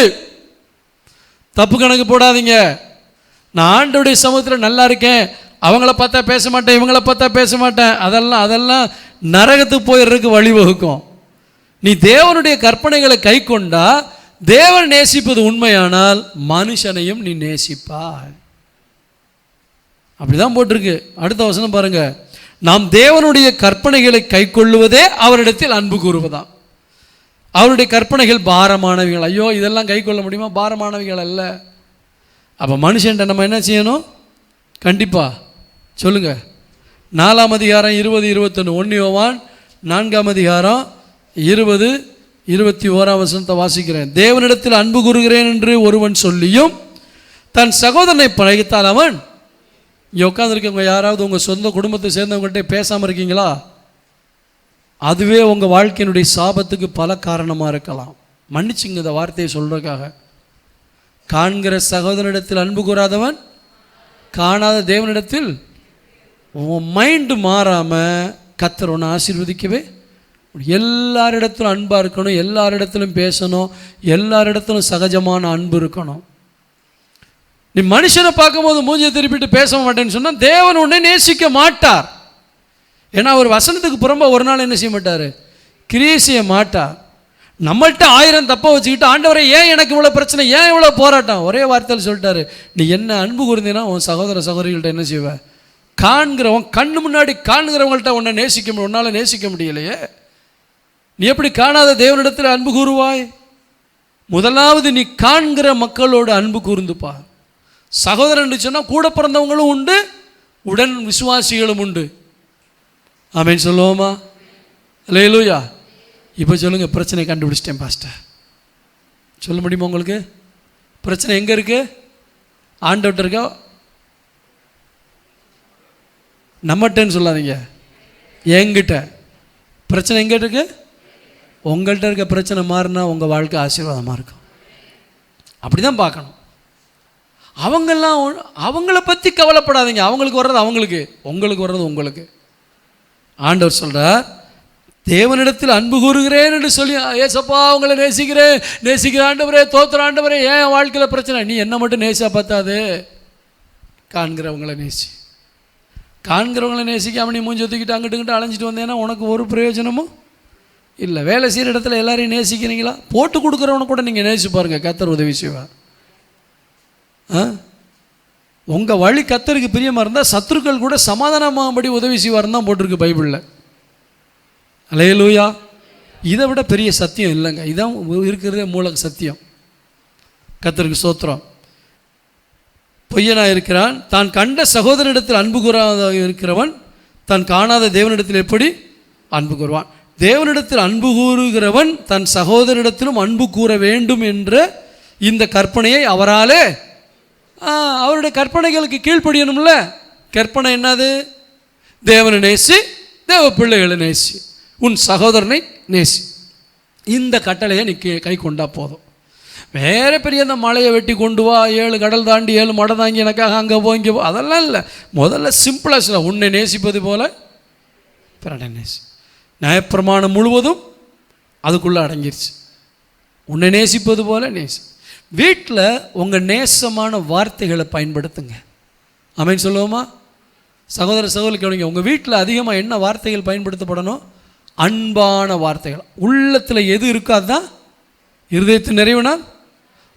Speaker 2: தப்பு கணக்கு போடாதீங்க. நான் ஆண்டவருடைய சமூகத்தில் நல்லா இருக்கேன், அவங்கள பார்த்தா பேச மாட்டேன், இவங்கள பார்த்தா பேச மாட்டேன், அதெல்லாம் நரகத்துக்கு போயிடுறதுக்கு வழிவகுக்கும். நீ தேவனுடைய கற்பனைகளை கை கொண்டா, தேவன் நேசிப்பது உண்மையானால் மனுஷனையும் நீ நேசிப்பாய். அப்படிதான் போட்டிருக்கு. அடுத்த வசனம் பாருங்க. நாம் தேவனுடைய கற்பனைகளை கை கொள்ளுவதே அவரிடத்தில் அன்பு கூறுவதாம். அவருடைய கற்பனைகள் பாரமானவைகள். ஐயோ இதெல்லாம் கை கொள்ள முடியுமா? பாரமானவைகள் அல்ல. அப்போ மனுஷன்ட்ட நம்ம என்ன செய்யணும்? கண்டிப்பாக சொல்லுங்க. 4ஆம் அதிகாரம் 20-21. 1 யோவான் 4ஆம் அதிகாரம் 20-21 வசனத்தை வாசிக்கிறேன். தேவனிடத்தில் அன்பு கூறுகிறேன் என்று ஒருவன் சொல்லியும் தன் சகோதரனை பழகித்தால் அவன். இங்கே உட்காந்துருக்கவங்க யாராவது உங்கள் சொந்த குடும்பத்தை சேர்ந்தவங்கள்ட்ட பேசாமல் இருக்கீங்களா? அதுவே உங்கள் வாழ்க்கையினுடைய சாபத்துக்கு பல காரணமாக இருக்கலாம். மன்னிச்சுங்க இந்த வார்த்தையை சொல்கிறதுக்காக. காண்கிற சகோதரனிடத்தில் அன்பு கூறாதவன் காணாத தேவனிடத்தில். உன் மைண்டு மாறாமல் கர்த்தர் உன்னை ஆசீர்வதிக்கவே. எல்லாரிடத்திலும் அன்பாக இருக்கணும், எல்லாரிடத்திலும் பேசணும், எல்லாரிடத்திலும் சகஜமான அன்பு இருக்கணும். நீ மனுஷனை பார்க்கும்போது மூஞ்சியை திருப்பிட்டு பேச மாட்டேன்னு சொன்னால் தேவன் உன்னை நேசிக்க மாட்டார். ஏன்னா அவர் வசனத்துக்கு புறம்பா ஒரு நாள் என்ன செய்ய மாட்டார்? கிரியை செய்ய மாட்டார். நம்மள்கிட்ட 1000 தப்பை வச்சுக்கிட்டு ஆண்டவரை ஏன் எனக்கு இவ்வளோ பிரச்சனை, ஏன் இவ்வளோ போராட்டம்? ஒரே வார்த்தையில் சொல்லிட்டாரு, நீ என்ன அன்பு கூர்ந்தீன்னா உன் சகோதர சகோதரிகள்கிட்ட என்ன செய்வ? காண்கிறவன் கண்ணு முன்னாடி காண்கிறவங்கள்ட்ட உன்னை நேசிக்க முடியும். உன்னால் நேசிக்க முடியலையே, நீ எப்படி காணாத தேவனிடத்தில் அன்பு கூறுவாய்? முதலாவது நீ காண்கிற மக்களோடு அன்பு கூர்ந்துப்பா. சகோதரன் சொன்னால் கூட பிறந்தவங்களும் உண்டு, உடன் விசுவாசிகளும் உண்டு. ஆமென் சொல்லுவோமா? அல்லேலூயா. இப்போ சொல்லுங்கள், பிரச்சனை கண்டுபிடிச்சிட்டேன் பாஸ்டர். சொல்ல முடியுமா உங்களுக்கு? பிரச்சனை எங்கே இருக்கு? ஆண்டவர்கிட்ட இருக்கா? நம்மகிட்டன்னு சொல்லாதீங்க, என்கிட்ட. பிரச்சனை எங்கே இருக்கு? உங்கள்கிட்ட இருக்க பிரச்சனை மாறினா உங்கள் வாழ்க்கை ஆசீர்வாதமாக இருக்கும். அப்படி தான் பார்க்கணும். அவங்கெல்லாம் அவங்கள பற்றி கவலைப்படாதீங்க. அவங்களுக்கு வர்றது அவங்களுக்கு, உங்களுக்கு வர்றது உங்களுக்கு. ஆண்டவர் சொல்கிறார், தேவனிடத்தில் அன்பு கூறுகிறேன் என்று சொல்லி, ஏசப்பா அவங்கள நேசிக்கிற ஆண்டவரே, தோத்துற ஆண்டவரே, ஏன் வாழ்க்கையில் பிரச்சனை? நீ என்ன மட்டும் நேசியா பார்த்தாது, காண்கிறவங்கள நேசி. காண்கிறவங்கள நேசிக்காம நீ மூஞ்சி தூக்கிட்டு அங்கிட்டு அலைஞ்சிட்டு வந்தேன்னா உனக்கு ஒரு பிரயோஜனமும் இல்லை. வேலை செய்கிற இடத்துல எல்லாரையும் நேசிக்கிறீங்களா? போட்டு கொடுக்குறவனை கூட நீங்கள் நேசி பாருங்கள், கர்த்தர் உதவி செய்வார். உங்கள் வழி கர்த்தருக்கு பிரியமாக இருந்தால் சத்துருக்கள் கூட சமாதானமாகும்படி உதவி செய்வார்னு தான் போட்டிருக்கு பைபிளில். அல்லேலூயா. இதை விட பெரிய சத்தியம் இல்லைங்க. இதான் இருக்கிறதே மூல சத்தியம். கர்த்தருக்கு ஸ்தோத்திரம். பொய்யனாக இருக்கிறான், தான் கண்ட சகோதரனிடத்தில் அன்பு கூறாத இருக்கிறவன் தான் காணாத தேவனிடத்தில் எப்படி அன்பு கூறுவான்? தேவனிடத்தில் அன்பு கூறுகிறவன் தன் சகோதரனிடத்திலும் அன்பு கூற வேண்டும் என்ற இந்த கற்பனையை அவராலே அவருடைய கற்பனைகளுக்கு கீழ்ப்படியணும்ல. கற்பனை என்னது? தேவனை நேசி, தேவ பிள்ளைகளை நேசி, உன் சகோதரனை நேசி. இந்த கட்டளையை நீ கை கொண்டா போதும். வேற பெரிய அந்த மலையை வெட்டி கொண்டு வா, 7 கடல் தாண்டி 7 மடை தாங்கி எனக்காக அங்கே போ இங்கே போ, அதெல்லாம் இல்லை. முதல்ல சிம்பிளாக சொல்ல, உன்னை நேசிப்பது போல பிறனை நேசி. நியாயப்பிரமாணம் முழுவதும் அதுக்குள்ளே அடங்கிருச்சு. உன்னை நேசிப்பது போல நேசி. வீட்டில் உங்கள் நேசமான வார்த்தைகளை பயன்படுத்துங்க. ஆமென் சொல்லுவோமா? சகோதர சகோதரி கேளுங்க, உங்கள் வீட்டில் அதிகமாக என்ன வார்த்தைகள் பயன்படுத்தப்படணும்? அன்பான வார்த்தைகள். உள்ளத்தில் எது இருக்கோ அதுதான் இருதயத்தின் நிறைவுனா.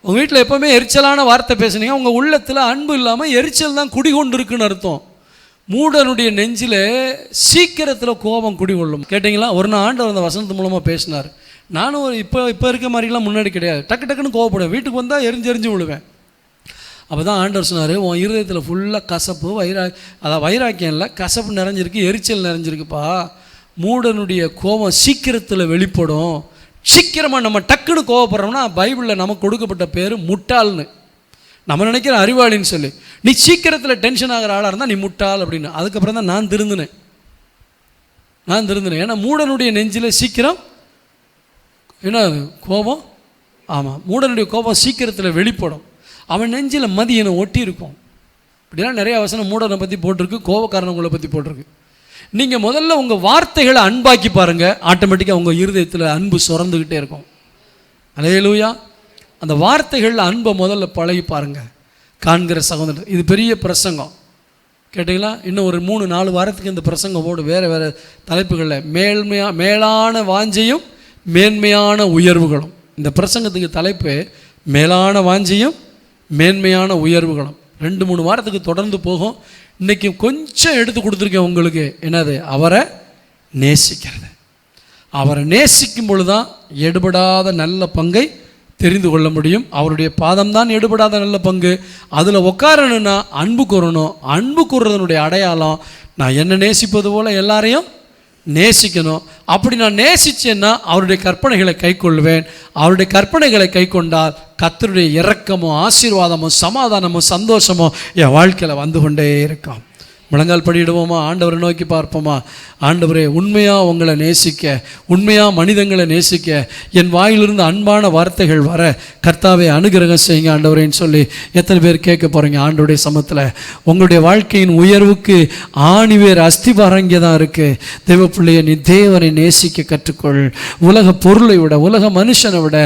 Speaker 2: உங்கள் வீட்டில் எப்போவுமே எரிச்சலான வார்த்தை பேசுனீங்க, உங்கள் உள்ளத்தில் அன்பு இல்லாமல் எரிச்சல் தான் குடிகொண்டு இருக்குன்னு அர்த்தம். மூடனுடைய நெஞ்சில் சீக்கிரத்தில் கோபம் குடிகொள்ளும். கேட்டிங்களா? ஒரு நாள் ஆண்டவர் அந்த வசனத்து மூலமாக பேசினார். நானும் இப்போ இருக்க மாதிரிலாம் முன்னாடி கிடையாது. டக்குன்னு கோவப்படுவேன். வீட்டுக்கு வந்தால் எரிஞ்சு விழுவேன். அப்போ தான் ஆண்டவர் சொன்னார், உன் இருதயத்தில் ஃபுல்லாக கசப்பு வைராக்கியம் இல்லை, கசப்பு நிறைஞ்சிருக்கு, எரிச்சல் நிறைஞ்சிருக்குப்பா. மூடனுடைய கோபம் சீக்கிரத்தில் வெளிப்படும். சீக்கிரமாக நம்ம டக்குன்னு கோவப்படுறோம்னா பைபிளில் நமக்கு கொடுக்கப்பட்ட பேர் முட்டாள்னு. நம்ம நினைக்கிற அறிவாளின்னு சொல்லி. நீ சீக்கிரத்தில் டென்ஷன் ஆகிற ஆளாக இருந்தால் நீ முட்டாள் அப்படின்னு. அதுக்கப்புறம் தான் நான் திருந்தினேன். ஏன்னா மூடனுடைய நெஞ்சில் சீக்கிரம் என்ன கோபம்? ஆமாம், மூடனுடைய கோபம் சீக்கிரத்தில் வெளிப்படும். அவன் நெஞ்சில் மதியனை ஒட்டி இருக்கும். இப்படிலாம் நிறைய வசனம் மூடனை பற்றி போட்டிருக்கு, கோபக்காரனங்களை பற்றி போட்டிருக்கு. நீங்கள் முதல்ல உங்கள் வார்த்தைகளை அன்பாக்கி பாருங்கள், ஆட்டோமேட்டிக்காக உங்கள் இருதயத்தில் அன்பு சுரந்துக்கிட்டே இருக்கும். அல்லேலூயா. அந்த வார்த்தைகளில் அன்பை முதல்ல பழகி பாருங்கள். காண்கிற சகோதரர், இது பெரிய பிரசங்கம் கேட்டிங்களா? இன்னும் ஒரு 3-4 வாரத்துக்கு இந்த பிரசங்கம் போடு, வேறு தலைப்புகளில் மேலான வாஞ்சையும் மேன்மையான உயர்வுகளும். இந்த பிரசங்கத்துக்கு தலைப்பு மேலான வாஞ்சையும் மேன்மையான உயர்வுகளும். 2-3 வாரத்துக்கு தொடர்ந்து போகும். இன்றைக்கி கொஞ்சம் எடுத்து கொடுத்துருக்கேன் உங்களுக்கு. என்னது? அவரை நேசிக்கிறது. அவரை நேசிக்கும் பொழுது தான் எடுபடாத நல்ல பங்கை தெரிந்து கொள்ள முடியும். அவருடைய பாதம்தான் எடுபடாத நல்ல பங்கு. அதில் உட்காரணுன்னா அன்பு கூறணும். அன்பு கூறுறதனுடைய அடையாளம், நான் என்ன நேசிப்பது போல் எல்லாரையும் நேசிக்கணும். அப்படி நான் நேசித்தேன்னா அவருடைய கற்பனைகளை கை கொள்வேன். அவருடைய கற்பனைகளை கை கொண்டால் கர்த்தருடைய இரக்கமும் ஆசீர்வாதமும் சமாதானமும் சந்தோஷமும் என் வாழ்க்கையில் வந்து கொண்டே இருக்கும். முழங்கால் படியிடுவோமா? ஆண்டவரை நோக்கி பார்ப்போமா? ஆண்டவரே, உண்மையாக உங்களை நேசிக்க, உண்மையாக மனிதங்களை நேசிக்க என் வாயிலிருந்து அன்பான வார்த்தைகள் வர கர்த்தாவே அனுகிரகம் செய்யுங்க ஆண்டவரேன்னு சொல்லி எத்தனை பேர் கேட்க போகிறீங்க? ஆண்டவருடைய சமத்தில் உங்களுடைய வாழ்க்கையின் உயர்வுக்கு ஆணிவேர் அஸ்திபாரம் இங்கே தான் இருக்குது. தேவ பிள்ளையை, நீ தேவனை நேசிக்க கற்றுக்கொள். உலக பொருளை விட, உலக மனுஷனை விட,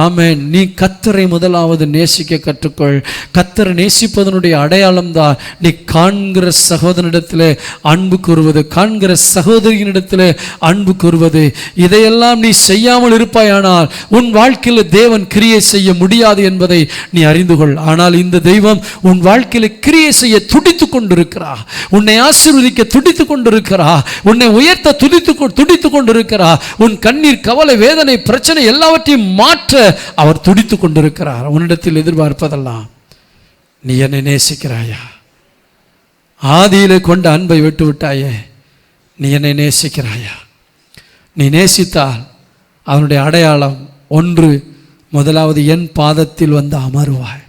Speaker 2: ஆமென், நீ கர்த்தரை முதலாவது நேசிக்க கற்றுக்கொள். கர்த்தரை நேசிப்பதனுடைய அடையாளம் தான் நீ காண்கிற சகோதரனிடத்தில் அன்பு கூறுவது, காண்கிற சகோதரியினிடத்தில் அன்பு கூறுவது. இதையெல்லாம் நீ செய்யாமல் இருப்பாயானால் உன் வாழ்க்கையில் தேவன் கிரியை செய்ய முடியாது என்பதை நீ அறிந்து கொள். ஆனால் இந்த தெய்வம் உன் வாழ்க்கையில் கிரியை செய்ய துடித்துக் கொண்டிருக்கிறா. உன்னை ஆசீர்வதிக்க துடித்துக் கொண்டிருக்கிறா. உன்னை உயர்த்த துடித்துக் கொண்டிருக்கிறா. உன் கண்ணீர், கவலை, வேதனை, பிரச்சனை எல்லாவற்றையும் மாற்ற அவர் துடித்துக் கொண்டிருக்கிறார். உன்னிடத்தில் எதிர்பார்ப்பதெல்லாம், நீ என்னை நேசிக்கிறாயா? ஆதியிலே கொண்ட அன்பை விட்டு விட்டாயே, நீ என்னை நேசிக்கிறாயா? நீ நேசித்தால் அவனுடைய அடையாளம் ஒன்று, முதலாவது என் பாதத்தில் வந்து அமருவாய்.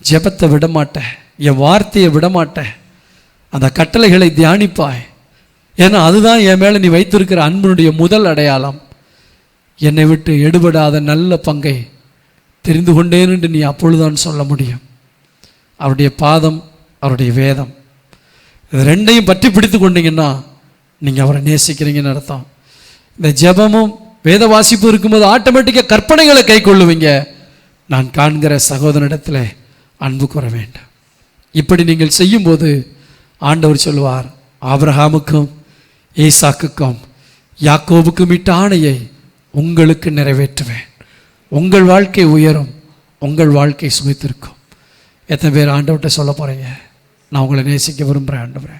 Speaker 2: ஜெபத்தை விடமாட்டேன், என் வார்த்தையை விடமாட்டேன், அந்த கட்டளைகளை தியானிப்பாய். ஏன்னா அதுதான் என் மேலே நீ வைத்திருக்கிற அன்பினுடைய முதல் அடையாளம். என்னை விட்டு எடுபடாத நல்ல பங்கை தெரிந்து கொண்டேன் என்று நீ அப்பொழுதுதான் சொல்ல முடியும். அவருடைய பாதம், அவருடைய வேதம், இது ரெண்டையும் பற்றி பிடித்து கொண்டீங்கன்னா நீங்கள் அவரை நேசிக்கிறீங்கன்னு அர்த்தம். இந்த ஜெபமும் வேத வாசிப்பு இருக்கும்போது ஆட்டோமேட்டிக்காக கற்பனைகளை கை கொள்ளுவீங்க. நான் காண்கிற சகோதரனிடத்தில் அன்பு கூற வேண்டும். இப்படி நீங்கள் செய்யும்போது ஆண்டவர் சொல்லுவார், ஆபிரகாமுக்கும் ஈசாக்குக்கும் யாக்கோபுக்கும் இட்ட ஆணையை உங்களுக்கு நிறைவேற்றுவேன். உங்கள் வாழ்க்கை உயரும், உங்கள் வாழ்க்கை சுமைத்திருக்கும். எத்தனை பேர் ஆண்டவர்கிட்ட சொல்ல போகிறீங்க, நான் உங்களை நேசிக்க விரும்புகிறேன் ஆண்டவரே,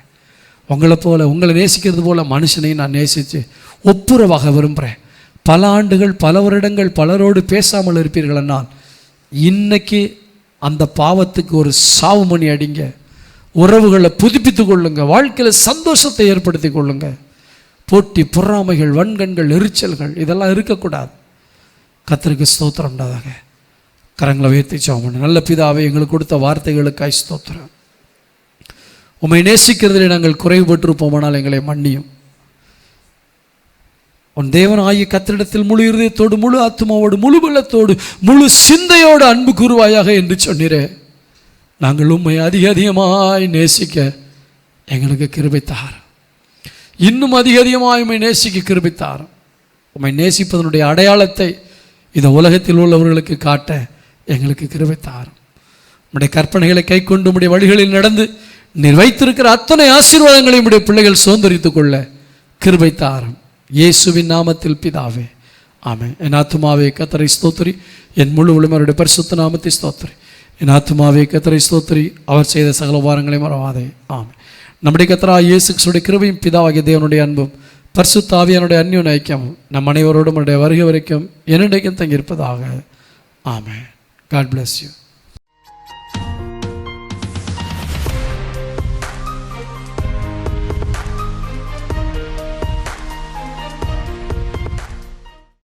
Speaker 2: உங்களை நேசிக்கிறது போல் மனுஷனையும் நான் நேசித்து ஒப்புரவாக விரும்புகிறேன். பல ஆண்டுகள், பல வருடங்கள் பலரோடு பேசாமல் இருப்பீர்கள் என்றால் இன்னைக்கு அந்த பாவத்துக்கு ஒரு சாவு மணி அடிங்க. உறவுகளை புதுப்பித்து கொள்ளுங்க. வாழ்க்கையில் சந்தோஷத்தை ஏற்படுத்தி கொள்ளுங்க. போட்டி, பொறாமைகள், வன்கண்கள், எரிச்சல்கள் இதெல்லாம் இருக்கக்கூடாது. கர்த்தருக்கு ஸ்தோத்திரம் உண்டாதாக. கரங்களை உயர்த்தி ஜெபம் பண்ணுங்க. நல்ல பிதாவே, எங்களுக்கு கொடுத்த வார்த்தைகளுக்காய் ஸ்தோத்திரம். உம்மை நேசிக்கிறதிலே நாங்கள் குறைவுபட்டிருப்போமானால் எங்களை மன்னியும். உன் தேவன் ஆகிய கர்த்தரிடத்தில் முழு இருதயத்தோடு, முழு ஆத்மாவோடு, முழு பலத்தோடு, முழு சிந்தையோடு அன்பு கூறுவாயாக என்று சொன்னீரே. நாங்கள் உம்மை அதிக அதிகமாய் நேசிக்க எங்களுக்கு கிருபை தாரும். இன்னும் அதிக அதிகமாய் உம்மை நேசிக்க கிருபை தாரும். உம்மை நேசிப்பதனுடைய அடையாளத்தை இந்த உலகத்தில் உள்ளவர்களுக்கு காட்ட எங்களுக்கு கிருபை தாரும். உம்முடைய கற்பனைகளை கை கொண்டு உம்முடைய வழிகளில் நடந்து நீர் வைத்திருக்கிற அத்தனை ஆசீர்வாதங்களை உம்முடைய பிள்ளைகள் சுதந்தரித்துக் கொள்ள கிருபை தாரும். இயேசுவின் நாமத்தில் பிதாவே, ஆமென். என் ஆத்துமாவே கர்த்தரை ஸ்தோத்திரி, என் முழு உளமருடைய பரிசுத்த நாமத்தை ஸ்தோத்திரி. என் ஆத்துமாவே கர்த்தரை ஸ்தோத்திரி, அவர் செய்த சகல உபகாரங்களை மறவாதே. ஆமென். நம்முடைய கர்த்தராகிய இயேசு கிறிஸ்துவின் கிருபையும் பிதாவாகிய தேவனுடைய அன்பும் பரிசுத்த ஆவியானுடைய அந்யோன்ய ஐக்கியமும் நம் அனைவரோடும் வருகை வரைக்கும் என்னிடைக்கும் தங்கியிருப்பதாக. ஆமென். God bless you.